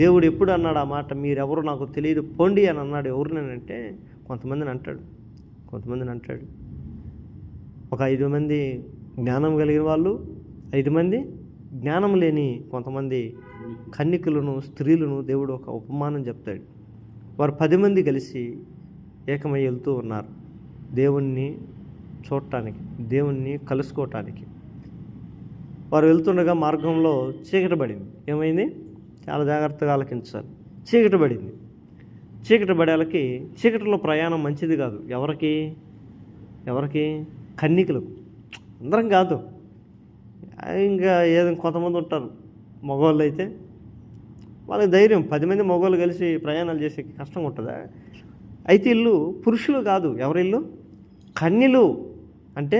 దేవుడు ఎప్పుడు అన్నాడు ఆ మాట, మీరెవరో నాకు తెలియదు పోండి అని అన్నాడు. ఎవరినంటే కొంతమందిని అంటాడు. ఒక 5 మంది జ్ఞానం కలిగిన వాళ్ళు, 5 మంది జ్ఞానం లేని కొంతమంది కన్యకులను, స్త్రీలను దేవుడు ఒక ఉపమానం చెప్తాడు. వారు 10 మంది కలిసి ఏకమై వెళ్తూ ఉన్నారు దేవుణ్ణి చూడటానికి, దేవుణ్ణి కలుసుకోవటానికి. వారు వెళ్తుండగా మార్గంలో చీకటి పడింది. ఏమైంది? చాలా జాగ్రత్తగా ఆలకించాలి. చీకటి పడింది. చీకటి పడేళ్ళకి చీకటిలో ప్రయాణం మంచిది కాదు. ఎవరికి? కన్యకులకు. అందరం కాదు, ఇంకా ఏదో కొంతమంది ఉంటారు మగవాళ్ళు అయితే వాళ్ళకి ధైర్యం. 10 మంది మగవాళ్ళు కలిసి ప్రయాణాలు చేసే కష్టంగా ఉంటుందా? అయితే ఇల్లు పురుషులు కాదు, ఎవరిల్లు? కన్యలు. అంటే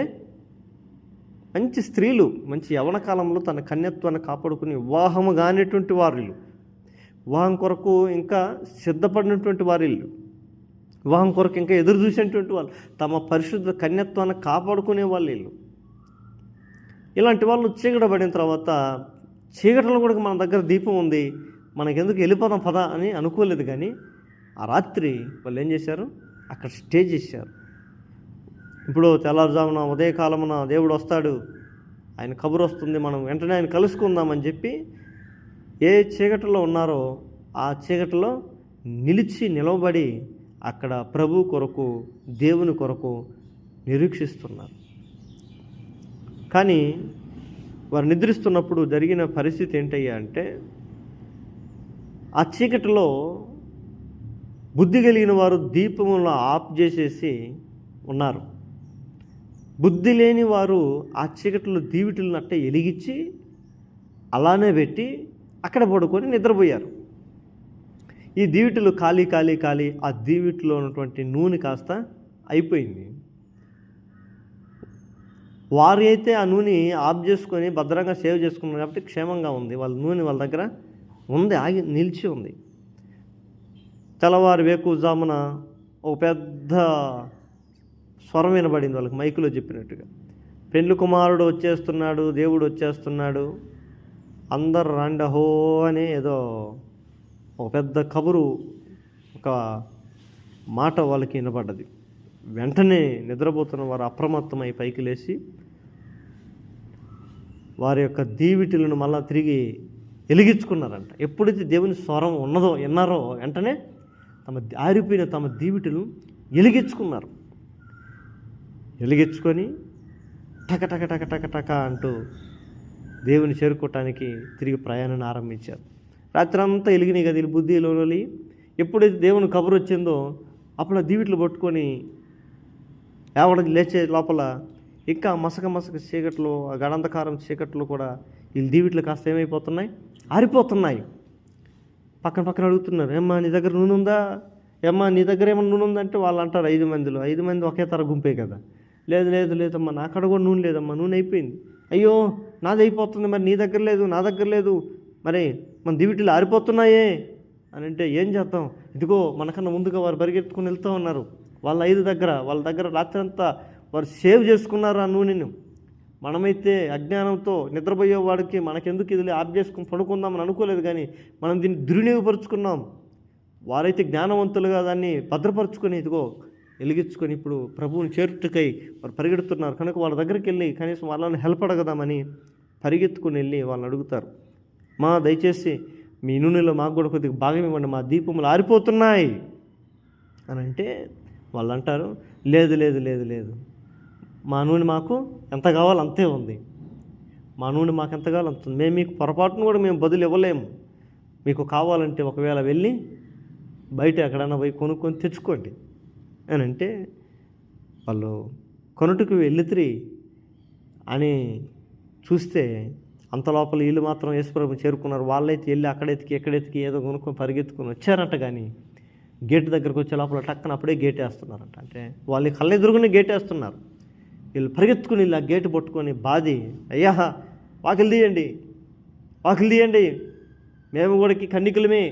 మంచి స్త్రీలు, మంచి యవ్వన కాలంలో తన కన్యత్వాన్ని కాపాడుకుని వివాహము కానిటువంటి వారిల్లు, వివాహం కొరకు ఇంకా సిద్ధపడినటువంటి వారిల్లు, వివాహం కొరకు ఇంకా ఎదురు చూసేటువంటి వాళ్ళు, తమ పరిశుద్ధ కన్యత్వాన్ని కాపాడుకునే వాళ్ళు ఇల్లు. ఇలాంటి వాళ్ళు చీకట పడిన తర్వాత, చీకటిలో కూడా మన దగ్గర దీపం ఉంది, మనకెందుకు వెళ్ళిపోదాం పదా అని అనుకోలేదు. కానీ ఆ రాత్రి వాళ్ళు ఏం చేశారు? అక్కడ స్టే చేశారు. ఇప్పుడు తెల్లారుజామున ఉదయకాలమున దేవుడు వస్తాడు, ఆయన కబురు వస్తుంది, మనం వెంటనే ఆయన కలుసుకుందామని చెప్పి ఏ చీకటిలో ఉన్నారో ఆ చీకటిలో నిలవబడి అక్కడ ప్రభు కొరకు, దేవుని కొరకు నిరీక్షిస్తున్నారు. కానీ వారు నిద్రిస్తున్నప్పుడు జరిగిన పరిస్థితి ఏంటయ్యా అంటే, ఆ చీకటిలో బుద్ధి కలిగిన వారు దీపములను ఆఫ్ చేసేసి ఉన్నారు. బుద్ధి లేని వారు ఆ చీకటిలో దీవిటులను అట్టే వెలిగించి అలానే పెట్టి అక్కడ పడుకొని నిద్రపోయారు. ఈ దీవిటులు ఖాళీ ఖాళీ ఖాళీ, ఆ దీవిటిలో ఉన్నటువంటి నూనె కాస్త అయిపోయింది. వారు అయితే ఆ నూనె ఆఫ్ చేసుకొని భద్రంగా సేవ్ చేసుకున్నారు కాబట్టి క్షేమంగా ఉంది. వాళ్ళ నూనె వాళ్ళ దగ్గర ఉంది, ఆగి నిలిచి ఉంది. తెల్లవారు వేకువజామున ఒక పెద్ద స్వరం వినబడింది వాళ్ళకి, మైకులో చెప్పినట్టుగా, పెండ్లి కుమారుడు వచ్చేస్తున్నాడు, దేవుడు వచ్చేస్తున్నాడు, అందరు రండహో అని ఏదో ఒక పెద్ద కబురు, ఒక మాట వాళ్ళకి వినపడ్డది. వెంటనే నిద్రపోతున్న వారు అప్రమత్తమై పైకి లేచి వారి యొక్క దీవిటిలను మళ్ళా తిరిగి వెలిగించుకున్నారంట. ఎప్పుడైతే దేవుని స్వరం ఉన్నదో విన్నారో వెంటనే ఆరిపోయిన తమ దీవిటులను వెలిగించుకున్నారు. వెలిగించుకొని టక టక టక టక టక అంటూ దేవుని చేరుకోవటానికి తిరిగి ప్రయాణాన్ని ఆరంభించారు. రాత్రి అంతా వెలిగినాయి కదా వీళ్ళు బుద్ధిలోని. ఎప్పుడైతే దేవుని కబురు వచ్చిందో అప్పుడు ఆ దీవిట్లు పట్టుకొని ఎవడ లేచే లోపల ఇంకా మసక మసక చీకట్లు, ఆ గడంధకారం చీకట్లు కూడా వీళ్ళు దీవిట్లు కాస్త ఏమైపోతున్నాయి, ఆరిపోతున్నాయి. పక్కన పక్కన అడుగుతున్నారు, ఏమ్మా నీ దగ్గర నూనె ఉందా, ఏమ్మా నీ దగ్గర ఏమన్నా నూనె ఉందంటే వాళ్ళు అంటారు 5 మందిలో 5 మంది ఒకే తర గుంపే కదా, లేదు లేదు లేదమ్మా నా కాడ కూడా నూనె లేదమ్మా, నూనె అయిపోయింది. అయ్యో నాది అయిపోతుంది, మరి నీ దగ్గర లేదు, నా దగ్గర లేదు, మరి మన దివిటీలు ఆరిపోతున్నాయే అని అంటే ఏం చేద్దాం, ఇదిగో మనకన్నా ముందుగా వారు పరిగెత్తుకుని వెళ్తూ ఉన్నారు. వాళ్ళ వాళ్ళ దగ్గర రాత్రి అంతా వారు సేవ్ చేసుకున్నారు ఆ నూనెను. మనమైతే అజ్ఞానంతో నిద్రపోయేవాడికి మనకెందుకు ఇది ఆఫ్ చేసుకుని పడుకుందామని అనుకోలేదు, కానీ మనం దీన్ని దుర్వినియోగపరుచుకున్నాం. వారైతే జ్ఞానవంతులుగా దాన్ని భద్రపరుచుకొని ఇదిగో వెలిగించుకొని ఇప్పుడు ప్రభువుని చేరుటకై వారు పరిగెడుతున్నారు. కనుక వాళ్ళ దగ్గరికి వెళ్ళి కనీసం వాళ్ళని హెల్ప్ అడగదామని పరిగెత్తుకుని వెళ్ళి వాళ్ళని అడుగుతారు, మా దయచేసి మీ నూనెలో మాకు కూడా కొద్దిగా భాగం ఇవ్వండి, మా దీపములు ఆరిపోతున్నాయి అని అంటే వాళ్ళు అంటారు, లేదు లేదు లేదు లేదు, మా నూనె మాకు ఎంత కావాలో అంతే ఉంది, మా నూనె మాకు ఎంత కావాలో అంత ఉంది, మేము మీకు పొరపాటును కూడా మేము బదులు ఇవ్వలేము, మీకు కావాలంటే ఒకవేళ వెళ్ళి బయట ఎక్కడైనా పోయి కొనుక్కొని తెచ్చుకోండి అని అంటే వాళ్ళు కొనుటకు వెళ్ళితిరి అని చూస్తే అంత లోపల వీళ్ళు మాత్రం యేసుప్రభుని చేరుకున్నారు. వాళ్ళైతే వెళ్ళి ఎక్కడెతికి ఏదో కొనుక్కొని పరిగెత్తుకొని వచ్చారంట. కానీ గేటు దగ్గరకు వచ్చే లోపల టక్కన అప్పుడే గేట్ వేస్తున్నారంట. అంటే వాళ్ళ కళ్ళెదురుగునే గేట్ వేస్తున్నారు. వీళ్ళు పరిగెత్తుకుని ఇలా గేటు పట్టుకొని బాది, అయ్యా వాకిలు తీయండి, మేము కూడా కన్నికలమే,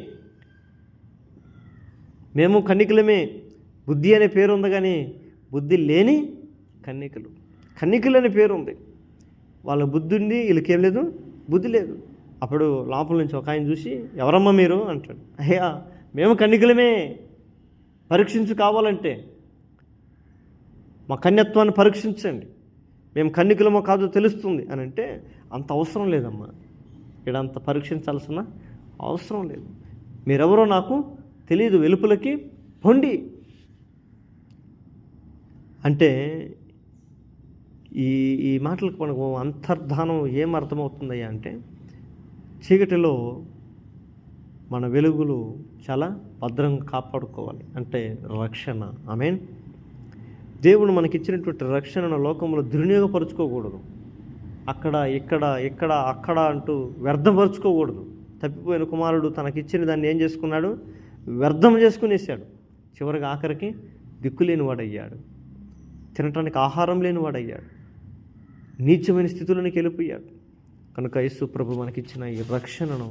బుద్ధి అనే పేరు ఉంది కానీ బుద్ధి లేని కన్నికలు అనే పేరు ఉంది. వాళ్ళ బుద్ధి ఉంది, వీళ్ళకేం లేదు, బుద్ధి లేదు. అప్పుడు లోపల నుంచి ఒక ఆయన చూసి, ఎవరమ్మా మీరు అంటాడు. అయ్యా మేము కన్నికలమే, పరీక్షించు కావాలంటే మా కన్యత్వాన్ని పరీక్షించండి, మేము కన్నికలమో కాదో తెలుస్తుంది అని అంటే అంత అవసరం లేదమ్మా, ఇక్కడ అంత పరీక్షించాల్సిన అవసరం లేదు, మీరెవరో నాకు తెలియదు, వెలుపులకి పొండి అంటే ఈ మాటలకు మనకు అంతర్ధానం ఏం అర్థమవుతుందయ్యా అంటే, చీకటిలో మన వెలుగులు చాలా భద్రంగా కాపాడుకోవాలి అంటే రక్షణ. ఆమేన్. దేవుడు మనకిచ్చినటువంటి రక్షణను లోకంలో దుర్వినియోగపరుచుకోకూడదు. అక్కడ అంటూ వ్యర్థపరుచుకోకూడదు. తప్పిపోయిన కుమారుడు తనకిచ్చిన దాన్ని ఏం చేసుకున్నాడు, వ్యర్థం చేసుకునేసాడు. చివరికి ఆఖరికి దిక్కులేని వాడయ్యాడు, తినటానికి ఆహారం లేనివాడయ్యాడు, నీచమైన స్థితిలోనికి వెళ్ళిపోయాడు. కనుక యేసు ప్రభు మనకిచ్చిన ఈ రక్షణను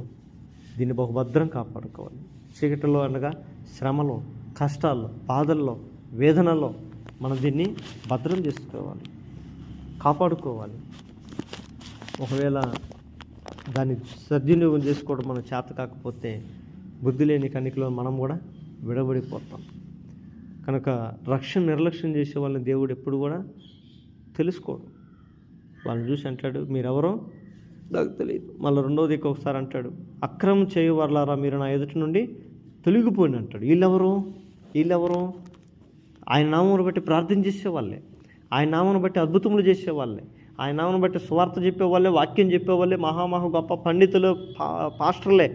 దీన్ని బహుభద్రం కాపాడుకోవాలి. చీకటిలో అనగా శ్రమలో, కష్టాల్లో, బాధల్లో, వేదనల్లో మనం దీన్ని భద్రం చేసుకోవాలి, కాపాడుకోవాలి. ఒకవేళ దాన్ని సద్వినియోగం చేసుకోవడం మనం చేత కాకపోతే బుద్ధి లేని కన్నికలో మనం కూడా విడబడిపోతాం. కనుక రక్షణ నిర్లక్ష్యం చేసే వాళ్ళని దేవుడు ఎప్పుడు కూడా తెలుసుకోడు. వాళ్ళని చూసి అంటాడు, మీరెవరో నాకు తెలియదు. మళ్ళీ రెండోది ఒకసారి అంటాడు, అక్రమం చేయవర్లారా మీరు నా ఎదుటి నుండి తొలగిపోయింది అంటాడు. వీళ్ళెవరు ఆయన నామమును బట్టి ప్రార్థన చేసేవాళ్ళే, ఆయన నామమును బట్టి అద్భుతములు చేసేవాళ్ళే, ఆయన నామమును బట్టి సువార్త చెప్పేవాళ్ళే, వాక్యం చెప్పేవాళ్ళే, మహా గొప్ప పండితులు, పాస్టర్లే.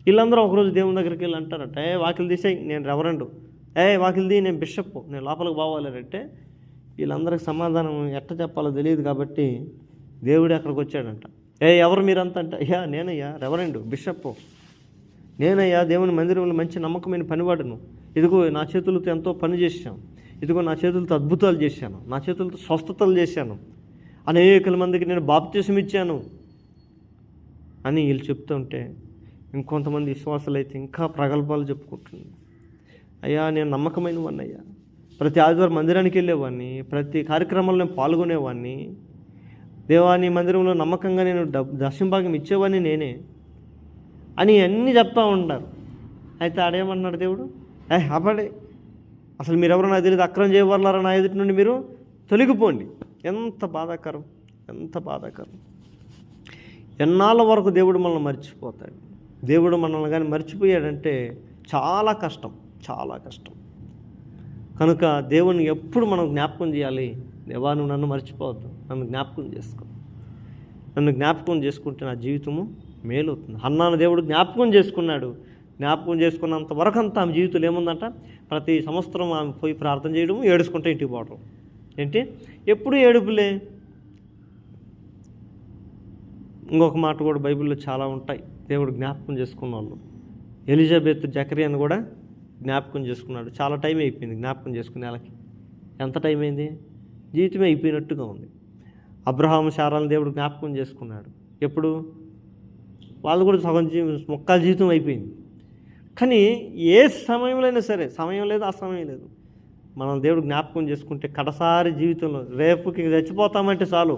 వీళ్ళందరూ ఒకరోజు దేవుని దగ్గరికి వెళ్ళి అంటారట, వాకిలు తీసేయి, నేను రెవరెండు, వాకిలు తీ, నేను బిషప్, నేను లోపలికి పోవాలి అంటే వీళ్ళందరికి సమాధానం ఎట్ట చెప్పాలో తెలియదు. కాబట్టి దేవుడు అక్కడికి వచ్చాడంట. ఎవరు మీరంతా అంటే, నేనయ్యా రెవరెండు, బిషప్, నేనయ్యా దేవుని మందిరంలో మంచి నమ్మకమైన పనివాడును, ఇదిగో నా చేతులతో ఎంతో పని చేశాను, ఇదిగో నా చేతులతో అద్భుతాలు చేశాను, నా చేతులతో స్వస్థతలు చేశాను, అనేకల మందికి నేను బాప్తిసం ఇచ్చాను అని వీళ్ళు చెప్తూ ఉంటే ఇంకొంతమంది విశ్వాసాలు అయితే ఇంకా ప్రగల్భాలు చెప్పుకుంటున్నాను. అయ్యా నేను నమ్మకమైన వాడిని అయ్యా, ప్రతి ఆదివారం మందిరానికి వెళ్ళేవాడిని, ప్రతి కార్యక్రమంలో నేను పాల్గొనేవాడిని, దేవాని మందిరంలో నమ్మకంగా నేను దశంభాగం ఇచ్చేవాడిని నేనే అని అన్నీ చెప్తూ ఉంటారు. అయితే ఆడేమన్నాడు దేవుడు, ఆపడే, అసలు మీరెవరో నాకు తెలియదు, అక్రమం చేయవర్లారా నా ఎదుటి నుండి మీరు తొలగిపోండి. ఎంత బాధాకరం, ఎంత బాధాకరం. ఎన్నాళ్ళ వరకు దేవుడు మనల్ని మర్చిపోతాడు. దేవుడు మనల్ని కానీ మర్చిపోయాడంటే చాలా కష్టం, చాలా కష్టం. కనుక దేవుని ఎప్పుడు మనం జ్ఞాపకం చేయాలి, దేవా నువ్వు నన్ను మర్చిపోవద్దు, నన్ను జ్ఞాపకం చేసుకో, నన్ను జ్ఞాపకం చేసుకుంటే నా జీవితము మేలవుతుంది. హన్నాను దేవుడు జ్ఞాపకం చేసుకున్నాడు. జ్ఞాపకం చేసుకున్నంత వరకు అంతా ఆమె జీవితంలో ఏముందంట, ప్రతి సంవత్సరం ఆమె పోయి ప్రార్థన చేయడం, ఏడుచుకుంటే ఇంటికి పోవడం. ఏంటి ఎప్పుడు ఏడుపులే. ఇంకొక మాట కూడా బైబిల్లో చాలా ఉంటాయి దేవుడు జ్ఞాపకం చేసుకున్న వాళ్ళు. ఎలిజబెత్ జకరియాను కూడా జ్ఞాపకం చేసుకున్నాడు. చాలా టైం అయిపోయింది జ్ఞాపకం చేసుకునే వాళ్ళకి. ఎంత టైం అయింది, జీవితమే అయిపోయినట్టుగా ఉంది. అబ్రహాం శారాలను దేవుడు జ్ఞాపకం చేసుకున్నాడు. ఎప్పుడు, వాళ్ళు కూడా సగం మొక్కల జీవితం అయిపోయింది. కానీ ఏ సమయంలో అయినా సరే, సమయం లేదు ఆ సమయం లేదు, మనం దేవుడు జ్ఞాపకం చేసుకుంటే కడసారి జీవితంలో రేపుకి చచ్చిపోతామంటే చాలు,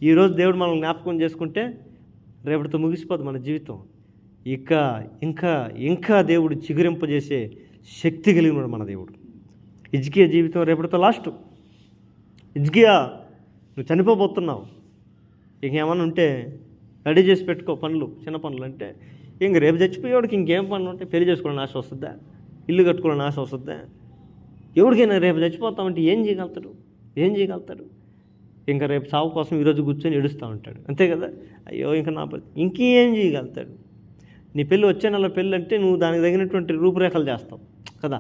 ఈరోజు దేవుడు మనం జ్ఞాపకం చేసుకుంటే రేపటితో ముగిసిపోతుంది మన జీవితం. ఇంకా ఇంకా ఇంకా దేవుడు చిగురింపజేసే శక్తి కలిగినాడు మన దేవుడు. హిజ్కియా జీవితం రేపటితో లాస్ట్. హిజ్కియా నువ్వు చనిపోబోతున్నావు, ఇంకేమన్నా ఉంటే రెడీ చేసి పెట్టుకో పనులు, చిన్న పనులు. అంటే ఇంక రేపు చచ్చిపోయేవాడికి ఇంకేం పనులు ఉంటాయి? పెళ్లి చేసుకోవాలని ఆశ వస్తుందా, ఇల్లు కట్టుకోవాలని ఆశ వస్తుందా? ఎవరికైనా రేపు చచ్చిపోతామంటే ఏం చేయగలుగుతాడు, ఏం చేయగలుగుతాడు? ఇంకా రేపు సాగు కోసం ఈరోజు కూర్చొని ఏడుస్తూ ఉంటాడు, అంతే కదా. అయ్యో ఇంకా నా ఇంకేం చేయగలుగుతాడు? నీ పెళ్ళి వచ్చే నెల పెళ్ళి అంటే నువ్వు దానికి తగినటువంటి రూపురేఖలు చేస్తావు కదా.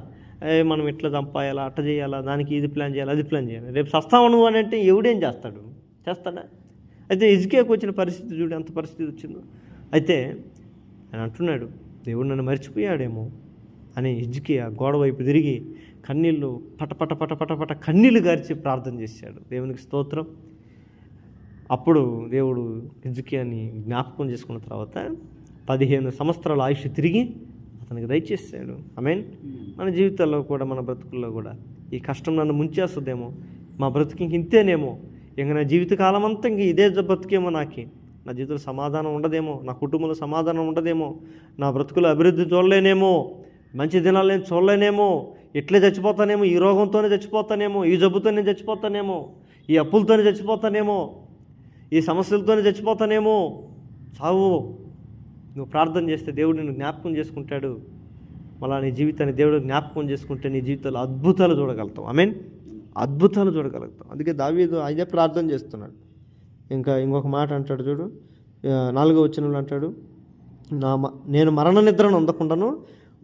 మనం ఇట్లా చంపాయాలా, అట్ట చేయాలా, దానికి ఇది ప్లాన్ చేయాలి, అది ప్లాన్ చేయాలి. రేపు సస్తావు నువ్వు అని అంటే ఎవడేం చేస్తాడు, చేస్తాడా? అయితే హిజ్కియాకు వచ్చిన పరిస్థితి చూడు, ఎంత పరిస్థితి వచ్చిందో. అయితే ఆయన అంటున్నాడు, దేవుడు నన్ను మర్చిపోయాడేమో అని హిజ్కియా గోడ వైపు తిరిగి కన్నీళ్ళు పటపట పటపట పట కన్నీళ్ళు గార్చి ప్రార్థన చేశాడు. దేవునికి స్తోత్రం. అప్పుడు దేవుడు హిజ్కియాని జ్ఞాపకం చేసుకున్న తర్వాత 15 సంవత్సరాల ఆయుష్ తిరిగి అతనికి దయచేసాడు. ఆమేన్. మన జీవితాల్లో కూడా, మన బ్రతుకుల్లో కూడా ఈ కష్టం నన్ను ముంచేస్తుందేమో, మా బ్రతుకు ఇంక ఇంతేనేమో, ఇంక నా జీవితకాలం అంతా ఇంక ఇదే బ్రతుకేమో, నా జీవితంలో సమాధానం ఉండదేమో, నా కుటుంబంలో సమాధానం ఉండదేమో, నా బ్రతుకులో అభివృద్ధి చూడలేనేమో, మంచి దినాలు నేను చూడలేనేమో, ఇట్లే చచ్చిపోతానేమో, ఈ రోగంతోనే చచ్చిపోతానేమో, ఈ జబ్బుతోనే చచ్చిపోతానేమో, ఈ అప్పులతోనే చచ్చిపోతానేమో, ఈ సమస్యలతోనే చచ్చిపోతానేమో. చావు. నువ్వు ప్రార్థన చేస్తే దేవుడు నిన్ను జ్ఞాపకం చేసుకుంటాడు. మళ్ళీ నీ జీవితాన్ని దేవుడు జ్ఞాపకం చేసుకుంటే నీ జీవితంలో అద్భుతాలు చూడగలుగుతావు. ఆమేన్. అద్భుతాలు చూడగలుగుతాం. అందుకే దావీదు అదే ప్రార్థన చేస్తున్నాడు. ఇంకొక మాట అంటాడు చూడు, 4వ వచనంలో అంటాడు, నేను మరణ నిద్రను అందకుండాను,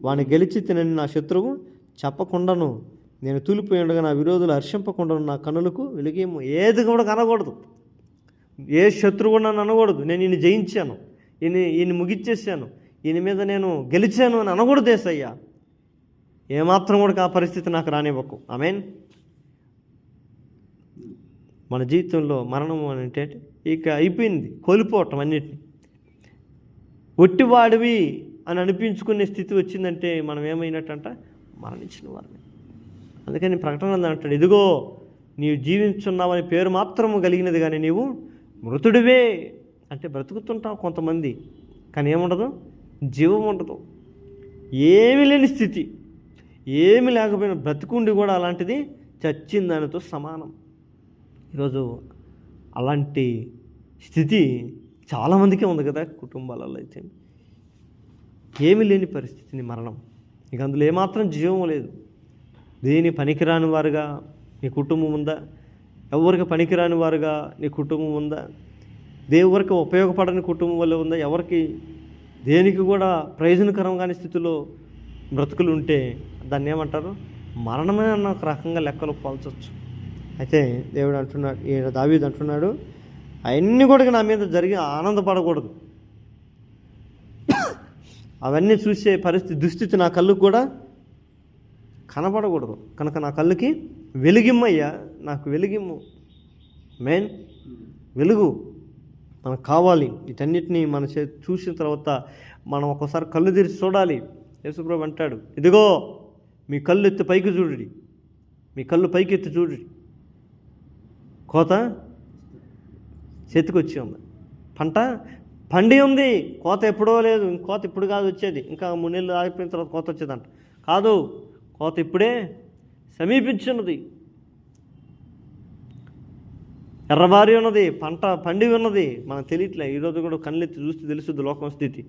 వాడిని గెలిచి తినని నా శత్రువు చెప్పకుండాను, నేను తూలిపోయి ఉండగా నా విరోధులు హర్షింపకుండాను, నా కన్నులకు వెలిగేమో. ఏది కూడా కనకూడదు, ఏ శత్రువు కూడా నన్ను అనకూడదు, నేను ఈయన జయించాను, ఈయన ముగిచ్చేసాను, ఈయన మీద నేను గెలిచాను అని అనకూడదు యేసయ్యా. ఏమాత్రం కూడా ఆ పరిస్థితి నాకు రానివ్వకు. ఆమేన్. మన జీవితంలో మరణం అంటే ఇక అయిపోయింది, కోల్పోవటం అన్నిటిని. ఒట్టివాడివి అని అనిపించుకునే స్థితి వచ్చిందంటే మనం ఏమైనట్టంట, మరణించిన వారిని. అందుకని ప్రకటన అంటాడు, ఇదిగో నీవు జీవించున్నావని పేరు మాత్రము కలిగినది కానీ నీవు మృతుడివే. అంటే బ్రతుకుతుంటావు కొంతమంది, కానీ ఏముండదు, జీవం ఉండదు, ఏమీ లేని స్థితి, ఏమి లేకపోయినా బ్రతుకుండి కూడా అలాంటిది చచ్చిన దానితో సమానం. ఈరోజు అలాంటి స్థితి చాలామందికే ఉంది కదా కుటుంబాలలో. అయితే ఏమీ లేని పరిస్థితిని మరణం, ఇక అందులో ఏమాత్రం జీవం లేదు. దేని పనికిరాని వారుగా నీ కుటుంబం ఉందా? ఎవరికి పనికిరాని వారుగా నీ కుటుంబం ఉందా? దేవురికి ఉపయోగపడని కుటుంబం వల్ల ఉందా? ఎవరికి దేనికి కూడా ప్రయోజనకరం కాని స్థితిలో బ్రతుకులు ఉంటే దాన్ని ఏమంటారు? మరణమే అన్న ఒక రకంగా లెక్కలు పోల్చవచ్చు. అయితే దేవుడు అంటున్నాడు, దావీదు అంటున్నాడు, అవన్నీ కూడా నా మీద జరిగి ఆనందపడకూడదు. అవన్నీ చూసే దుస్థితి నా కళ్ళకు కూడా కనపడకూడదు. కనుక నా కళ్ళకి వెలిగిమ్మయ్యా, నాకు వెలిగిమ్ము. మెయిన్ వెలుగు మనకు కావాలి. వీటన్నిటినీ మన చూసిన తర్వాత మనం ఒక్కోసారి కళ్ళు తెరిచి చూడాలి. యేసుప్రభు అంటాడు, ఇదిగో మీ కళ్ళు ఎత్తి పైకి చూడుడి, మీ కళ్ళు పైకి ఎత్తి చూడుడి. కోత చేతికి వచ్చి ఉంది, పంట పండి ఉంది, కోత ఎప్పుడో లేదు. కోత ఇప్పుడు కాదు వచ్చేది, ఇంకా 3 నెలలు ఆగిపోయిన తర్వాత కోత వచ్చేదంట. కాదు, కోత ఇప్పుడే సమీపించున్నది. ఎర్రబారి ఉన్నది, పంట పండి ఉన్నది. మనకు తెలియట్లే. ఈరోజు కూడా కళ్ళెత్తి చూస్తే తెలుస్తుంది లోకం స్థితి.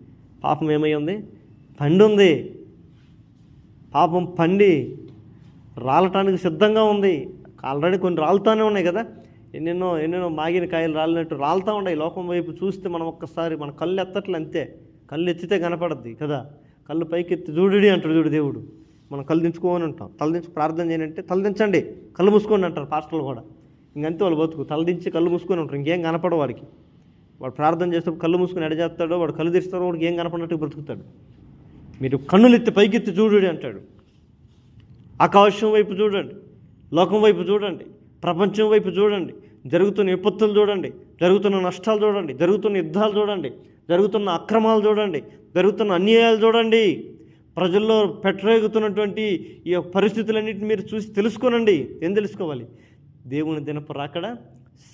పాపం ఏమై ఉంది? పండి ఉంది. పాపం పండి రాలటానికి సిద్ధంగా ఉంది. ఆల్రెడీ కొన్ని రాలుతానే ఉన్నాయి కదా, ఎన్నెన్నో మాగిన కాయలు రాలినట్టు రాలుతూ ఉన్నాయి. లోకం వైపు చూస్తే మనం ఒక్కసారి మన కళ్ళు ఎత్తట్లు అంతే. కళ్ళు ఎత్తితే కనపడద్ది కదా. కళ్ళు పైకి ఎత్తి చూడుడి అంటాడు చూడు దేవుడు. మనం కళ్ళు దించుకోని ఉంటాం. తలదించి ప్రార్థన చేయనంటే తలదించండి, కళ్ళు మూసుకోండి అంటారు పాస్టర్లు కూడా. ఇంకంతే వాళ్ళు బతుకు, తలదించి కళ్ళు మూసుకొని ఉంటారు. ఇంకేం కనపడవు వాడికి. వాడు ప్రార్థన చేసేటప్పుడు కళ్ళు మూసుకొని ఎడజేస్తాడో, వాడు కళ్ళు తెస్తాడో, వాడికి ఏం కనపడినట్టు బ్రతుకుతాడు. మీరు కన్నులు ఎత్తి పైకెత్తి చూడుడి అంటాడు. ఆకాశం వైపు చూడండి, లోకం వైపు చూడండి, ప్రపంచం వైపు చూడండి, జరుగుతున్న విపత్తులు చూడండి, జరుగుతున్న నష్టాలు చూడండి, జరుగుతున్న యుద్ధాలు చూడండి, జరుగుతున్న అక్రమాలు చూడండి, జరుగుతున్న అన్యాయాలు చూడండి, ప్రజల్లో పెట్టరేగుతున్నటువంటి ఈ పరిస్థితులన్నింటినీ మీరు చూసి తెలుసుకోనండి. ఏం తెలుసుకోవాలి? దేవుని దినపు రాకడ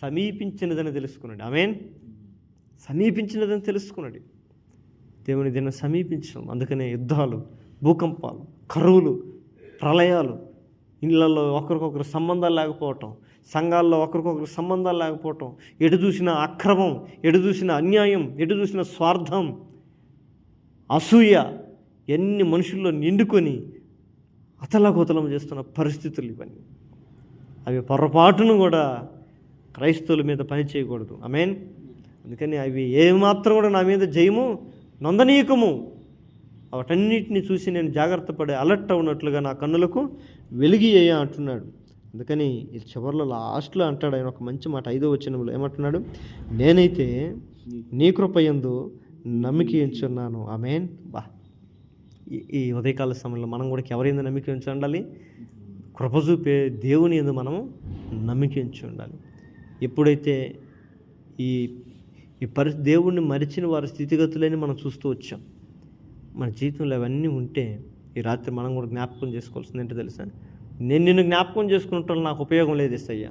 సమీపించినదని తెలుసుకున్నాడు. ఆమేన్. సమీపించినదని తెలుసుకున్నాడు. దేవుని దినం సమీపించడం. అందుకనే యుద్ధాలు, భూకంపాలు, కరువులు, ప్రళయాలు, ఇళ్ళల్లో ఒకరికొకరు సంబంధాలు లేకపోవటం, సంఘాల్లో ఒకరికొకరు సంబంధాలు లేకపోవటం, ఎటు చూసిన అక్రమం, ఎటు చూసిన అన్యాయం, ఎటు చూసిన స్వార్థం, అసూయ, ఎన్ని మనుషుల్లో నిండుకొని అతలాకుతలం చేస్తున్న పరిస్థితులు ఇవన్నీ. అవి పొరపాటును కూడా క్రైస్తవుల మీద పని చేయకూడదు. ఆమేన్. అందుకని అవి ఏమాత్రం కూడా నా మీద జయము నొందనీయకము. వాటన్నిటిని చూసి నేను జాగ్రత్త పడే అలర్ట్ అవునట్లుగా నా కన్నులకు వెలిగియ్యా అంటున్నాడు. అందుకని ఈ చివరిలో లాస్ట్లో అంటాడు ఆయన ఒక మంచి మాట. 5వ వచనంలో ఏమంటున్నాడు? నేనైతే నీ కృపయందు నమ్మిక ఉంచున్నాను. ఆమేన్. బా, ఈ ఉదయకాల సమయంలో మనం కూడా ఎవరైందో నమ్మిక ఉంచి ఉండాలి? కృప చూపే దేవుని యందు మనము నమ్మిక ఉంచి ఉండాలి. ఎప్పుడైతే ఈ దేవుణ్ణి మరిచిన వారి స్థితిగతులని మనం చూస్తూ వచ్చాం. మన జీవితంలో అవన్నీ ఉంటే ఈ రాత్రి మనం కూడా జ్ఞాపకం చేసుకోవాల్సింది ఏంటో తెలుసా? నేను నిన్ను జ్ఞాపకం చేసుకుంటాను, నాకు ఉపయోగం లేదు యేసయ్యా.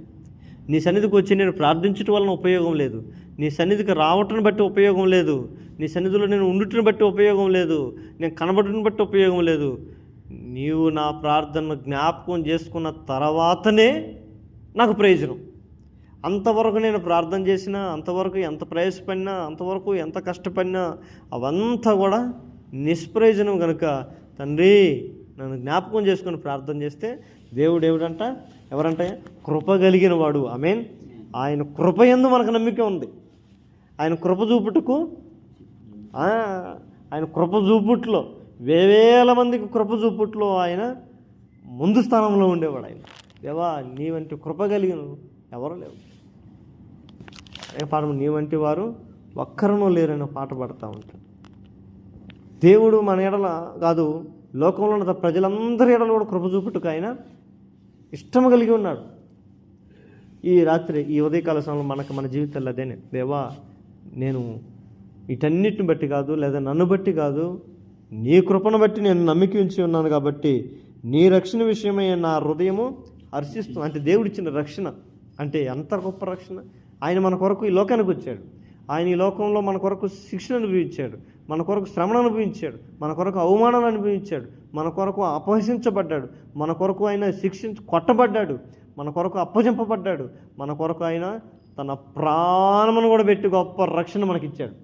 నీ సన్నిధికి వచ్చి నేను ప్రార్థించడం వలన ఉపయోగం లేదు, నీ సన్నిధికి రావటం బట్టి ఉపయోగం లేదు, నీ సన్నిధిలో నేను ఉండుటను బట్టి ఉపయోగం లేదు, నేను కనబడటం బట్టి ఉపయోగం లేదు. నీవు నా ప్రార్థనను జ్ఞాపకం చేసుకున్న తర్వాతనే నాకు ప్రయోజనం. అంతవరకు నేను ప్రార్థన చేసినా, అంతవరకు ఎంత ప్రయాసపడినా, అంతవరకు ఎంత కష్టపడినా అవంతా కూడా నిష్ప్రయోజనం. కనుక తండ్రి నన్ను జ్ఞాపకం చేసుకుని ప్రార్థన చేస్తే దేవుడు ఎవడంట? ఎవరంటే కృప కలిగిన వాడు. ఆమేన్. ఆయన కృప యందు మనకు నమ్మిక ఉంది. ఆయన కృప చూపుటకు, ఆయన కృప చూపుట్లో వేవేల మందికి కృప చూపుట్లో ఆయన ముందు స్థానంలో ఉండేవాడు. ఆయన దేవా నీ వంటి కృప కలిగిన ఎవరు లేవు. పాట నీ వంటి వారు ఒక్కరనూ లేరని పాట పాడుతూ ఉంటాడు. దేవుడు మన ఎడల కాదు, లోకంలో ఉన్న ప్రజలందరి ఎడల కూడా కృప చూపుటకు ఆయన ఇష్టం కలిగి ఉన్నాడు. ఈ రాత్రి ఈ ఉదయకాల సమయంలో మన జీవితాల్లో అదేనే, దేవా నేను వీటన్నిటిని బట్టి కాదు, లేదా నన్ను బట్టి కాదు, నీ కృపను బట్టి నేను నమ్మిక ఉంచి ఉన్నాను కాబట్టి నీ రక్షణ విషయమై నా హృదయము హర్షిస్తుంది. అంటే దేవుడిచ్చిన రక్షణ అంటే ఎంత గొప్ప రక్షణ. ఆయన మన కొరకు ఈ లోకానికి వచ్చాడు. ఆయన ఈ లోకంలో మన కొరకు శిక్షణ అనుభవించాడు, మన కొరకు శ్రమను అనుభవించాడు, మన కొరకు అవమానాలు అనుభవించాడు, మన కొరకు అపహసించబడ్డాడు, మన కొరకు ఆయన కొట్టబడ్డాడు, మన కొరకు అప్పజంపబడ్డాడు, మన కొరకు ఆయన తన ప్రాణమును కూడా పెట్టి గొప్ప రక్షణ మనకిచ్చాడు.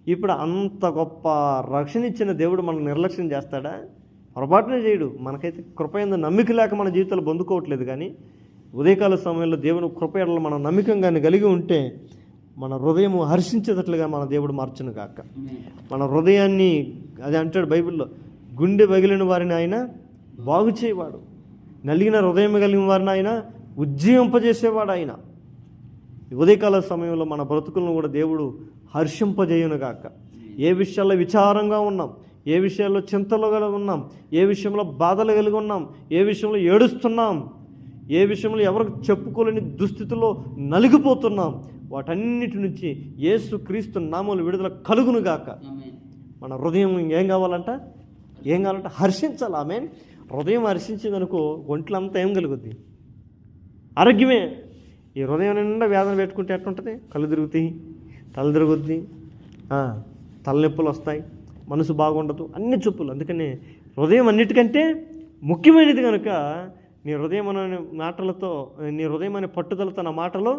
ఇప్పుడు అంత గొప్ప రక్షణ ఇచ్చిన దేవుడు మనకు నిర్లక్ష్యం చేస్తాడా? పొరపాటునే చేయడు. మనకైతే కృప యందు నమ్మిక లేక మన జీవితాలు పొందుకోవట్లేదు. కానీ ఉదయకాల సమయంలో దేవుని కృప ఎడల మనం నమ్మకంగా కలిగి ఉంటే మన హృదయము హర్షించేటట్లుగా మన దేవుడు మార్చును గాక. మన హృదయాన్ని, అది అంటాడు బైబిల్లో, గుండె పగిలిన వారిని ఆయన బాగు చేయవాడు, నలిగిన హృదయం కలిగిన వారిని ఆయన ఉజ్జీవింపజేసేవాడు. ఆయన ఉదయకాల సమయంలో మన బ్రతుకులను కూడా దేవుడు హర్షింపజేయును గాక. ఏ విషయాల్లో విచారంగా ఉన్నాం, ఏ విషయాల్లో చింతలు కలిగి ఉన్నాం, ఏ విషయంలో బాధలు కలిగి ఉన్నాం, ఏ విషయంలో ఏడుస్తున్నాం, ఏ విషయంలో ఎవరికి చెప్పుకోలేని దుస్థితిలో నలిగిపోతున్నాం, వాటన్నిటి నుంచి యేసు క్రీస్తు నామములో విడుదల కలుగును గాక. మన హృదయం ఏం కావాలంట హర్షించాలి. ఆమేన్. హృదయం హర్షించిందనుకో ఒంట్లో అంతా ఏం కలుగుద్ది? ఆరోగ్యమే. ఈ హృదయం నిండా వేదన పెట్టుకుంటే ఎట్లుంటుంది? కళ్ళు తిరుగుతాయి, తల తిరుగుద్ది, తలనొప్పులు వస్తాయి, మనసు బాగుండదు, అన్ని చెప్పులు. అందుకని హృదయం అన్నిటికంటే ముఖ్యమైనది కనుక నీ హృదయం అనే మాటలతో, నీ హృదయం అనే పట్టుదలతో నా మాటలో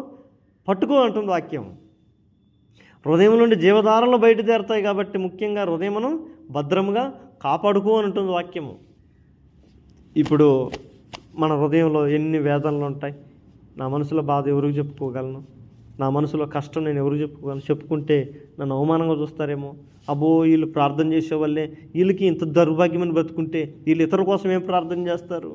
పట్టుకో అంటుంది వాక్యం. హృదయం నుండి జీవధారలు బయటదేరుతాయి కాబట్టి ముఖ్యంగా హృదయమును భద్రంగా కాపాడుకో అని ఉంటుంది వాక్యము. ఇప్పుడు మన హృదయంలో ఎన్ని వేదనలు ఉంటాయి. నా మనసులో బాధ ఎవరికి చెప్పుకోగలను? నా మనసులో కష్టం నేను ఎవరికి చెప్పుకోగలను? చెప్పుకుంటే నన్ను అవమానంగా చూస్తారేమో. అబ్బో, వీళ్ళు ప్రార్థన చేసే వాళ్ళే, వీళ్ళకి ఇంత దౌర్భాగ్యమని బ్రతుకుంటే వీళ్ళు ఇతరుల కోసం ఏం ప్రార్థన చేస్తారు?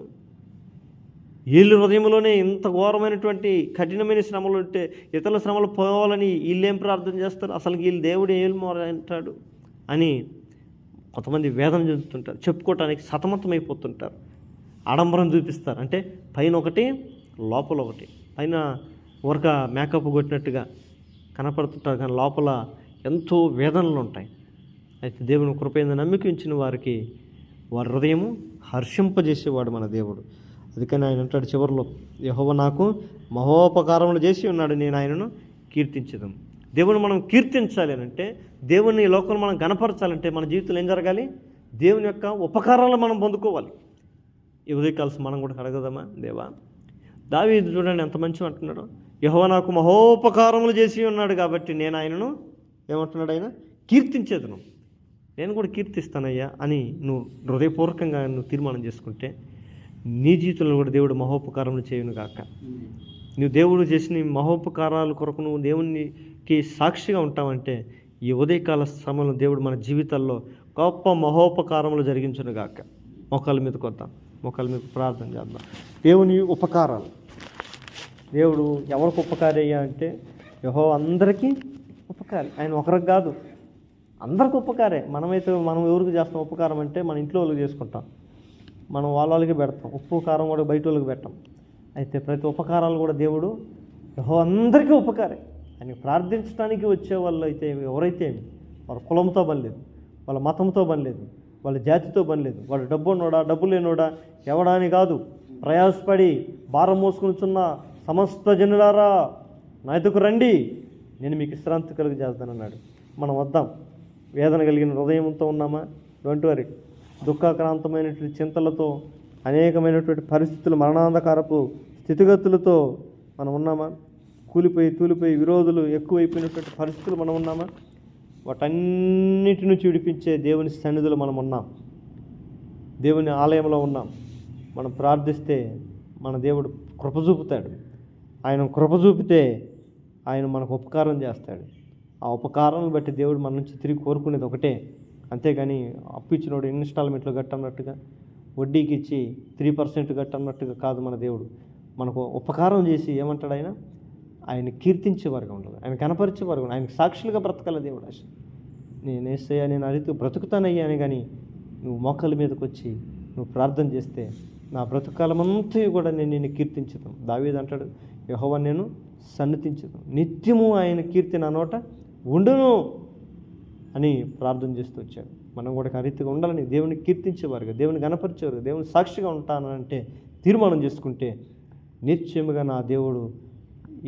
వీళ్ళు హృదయంలోనే ఇంత ఘోరమైనటువంటి కఠినమైన శ్రమలు ఉంటే ఇతరుల శ్రమలు పోవాలని వీళ్ళేం ప్రార్థన చేస్తారు? అసలు వీళ్ళు దేవుడు ఏం అంటాడు అని కొంతమంది వేదన చెందుతుంటారు, చెప్పుకోవటానికి సతమతమైపోతుంటారు, ఆడంబరం చూపిస్తారు. అంటే పైన ఒకటి లోపల ఒకటి, పైన ఊరక మేకప్ కొట్టినట్టుగా కనపడుతుంటారు, కానీ లోపల ఎంతో వేదనలు ఉంటాయి. అయితే దేవుని కృపైన నమ్మిక ఉంచిన వారికి వారి హృదయము హర్షింపజేసేవాడు మన దేవుడు. అందుకని ఆయన అంటాడు చివరిలో, యెహోవా నాకు మహోపకారములు చేసి ఉన్నాడు, నేను ఆయనను కీర్తించదం. దేవుని మనం కీర్తించాలి అని అంటే, దేవుని ఈ లోకంలో మనం గణపరచాలంటే మన జీవితంలో ఏం జరగాలి? దేవుని యొక్క ఉపకారాలను మనం పొందుకోవాలి. ఈ ఉదయకాల్సి మనం కూడా అడగదామా? దేవా, దావీదు చూడండి ఎంత మంచిగా అంటున్నాడు, యెహోవా నాకు మహోపకారములు చేసి ఉన్నాడు కాబట్టి నేను ఆయనను ఏమంటున్నాడు? ఆయన కీర్తించేదను, నేను కూడా కీర్తిస్తానయ్యా అని నువ్వు హృదయపూర్వకంగా నువ్వు తీర్మానం చేసుకుంటే నీ జీవితంలో కూడా దేవుడు మహోపకారములు చేయును గాక. నువ్వు దేవుడు చేసిన మహోపకారాల కొరకు నువ్వు దేవునికి సాక్షిగా ఉంటావంటే ఈ ఉదయకాల సమయంలో దేవుడు మన జీవితాల్లో గొప్ప మహోపకారములు జరిగించును గాక. మోకాళ్ళ మీద కొద్దాం, మోకాళ్ళ మీద ప్రార్థన చేద్దాం. దేవుని ఉపకారాలు, దేవుడు ఎవరికి ఉపకారయ్యా అంటే యెహోవా అందరికీ ఉపకారి. ఆయన ఒకరికి కాదు, అందరికి ఉపకారే. మనం ఎవరికి చేస్తాం ఉపకారం అంటే మన ఇంట్లో వాళ్ళకి చేసుకుంటాం, మనం వాళ్ళకి పెడతాం. ఉప్పు కారం కూడా బయట వాళ్ళకి పెట్టాం. అయితే ప్రతి ఉపకారాలు కూడా దేవుడు యెహోవా అందరికీ ఉపకారే. ఆయన ప్రార్థించడానికి వచ్చే వాళ్ళు అయితే ఎవరైతే వాళ్ళ కులంతో పని లేదు, వాళ్ళ మతంతో పని లేదు, వాళ్ళ జాతితో పని లేదు, వాడు డబ్బు ఉన్నోడా డబ్బు లేనోడా ఎవడా అని కాదు. ప్రయాసపడి భారం మోసుకునిచున్న సమస్త జనులారా నా ఎదుకు రండి, నేను మీకు విశ్రాంతి కలిగి చేస్తానన్నాడు. మనం వద్దాం. వేదన కలిగిన హృదయంతో ఉన్నామా? Don't worry. దుఃఖాక్రాంతమైనటువంటి చింతలతో, అనేకమైనటువంటి పరిస్థితులు, మరణాంధకారపు స్థితిగతులతో మనం ఉన్నామా? తూలిపోయి విరోధులు ఎక్కువైపోయినటువంటి పరిస్థితులు మనం ఉన్నామా? వాటన్నిటి నుంచి విడిపించే దేవుని సన్నిధిలో మనం ఉన్నాం, దేవుని ఆలయంలో ఉన్నాం. మనం ప్రార్థిస్తే మన దేవుడు కృప చూపుతాడు. ఆయన కృప చూపితే ఆయన మనకు ఉపకారం చేస్తాడు. ఆ ఉపకారం బట్టి దేవుడు మన నుంచి తిరిగి కోరుకునేది ఒకటే, అంతేగాని అప్పు ఇచ్చినోడు ఇన్స్టాల్మెంట్లో కట్టన్నట్టుగా, వడ్డీకి ఇచ్చి 3% కట్టన్నట్టుగా కాదు. మన దేవుడు మనకు ఉపకారం చేసి ఏమంటాడు? ఆయన కీర్తించే వర్గం ఉండదు, ఆయన కనపరిచే వర్గం, ఆయనకు సాక్షులుగా బ్రతకాల దేవుడు. నేనేసయ్యా నేను అడిగితే బ్రతుకుతానయ్యా అని, కానీ నువ్వు మోకాళ్ళ మీదకి వచ్చి నువ్వు ప్రార్థన చేస్తే నా బ్రతుకాలమంతా కూడా నేను నిన్ను కీర్తించుతాను. దావీదు అంటాడు, యెహోవా నేను సన్నిధించుతాను, నిత్యము ఆయన కీర్తి నా నోట ఉండును అని ప్రార్థన చేస్తూ వచ్చాడు. మనం కూడా ఆ రీతిగా ఉండాలని, దేవుని కీర్తించేవారుగా, దేవుని గణపరిచేవారుగా, దేవుని సాక్షిగా ఉంటానంటే తీర్మానం చేసుకుంటే నిశ్చయముగా నా దేవుడు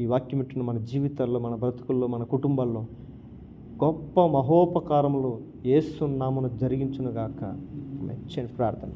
ఈ వాక్యం ఇట్టిన మన జీవితాల్లో, మన బ్రతుకుల్లో, మన కుటుంబాల్లో గొప్ప మహోపకారములు యేసు నామమున జరిగించునుగాక. మెచ్చని ప్రార్థన.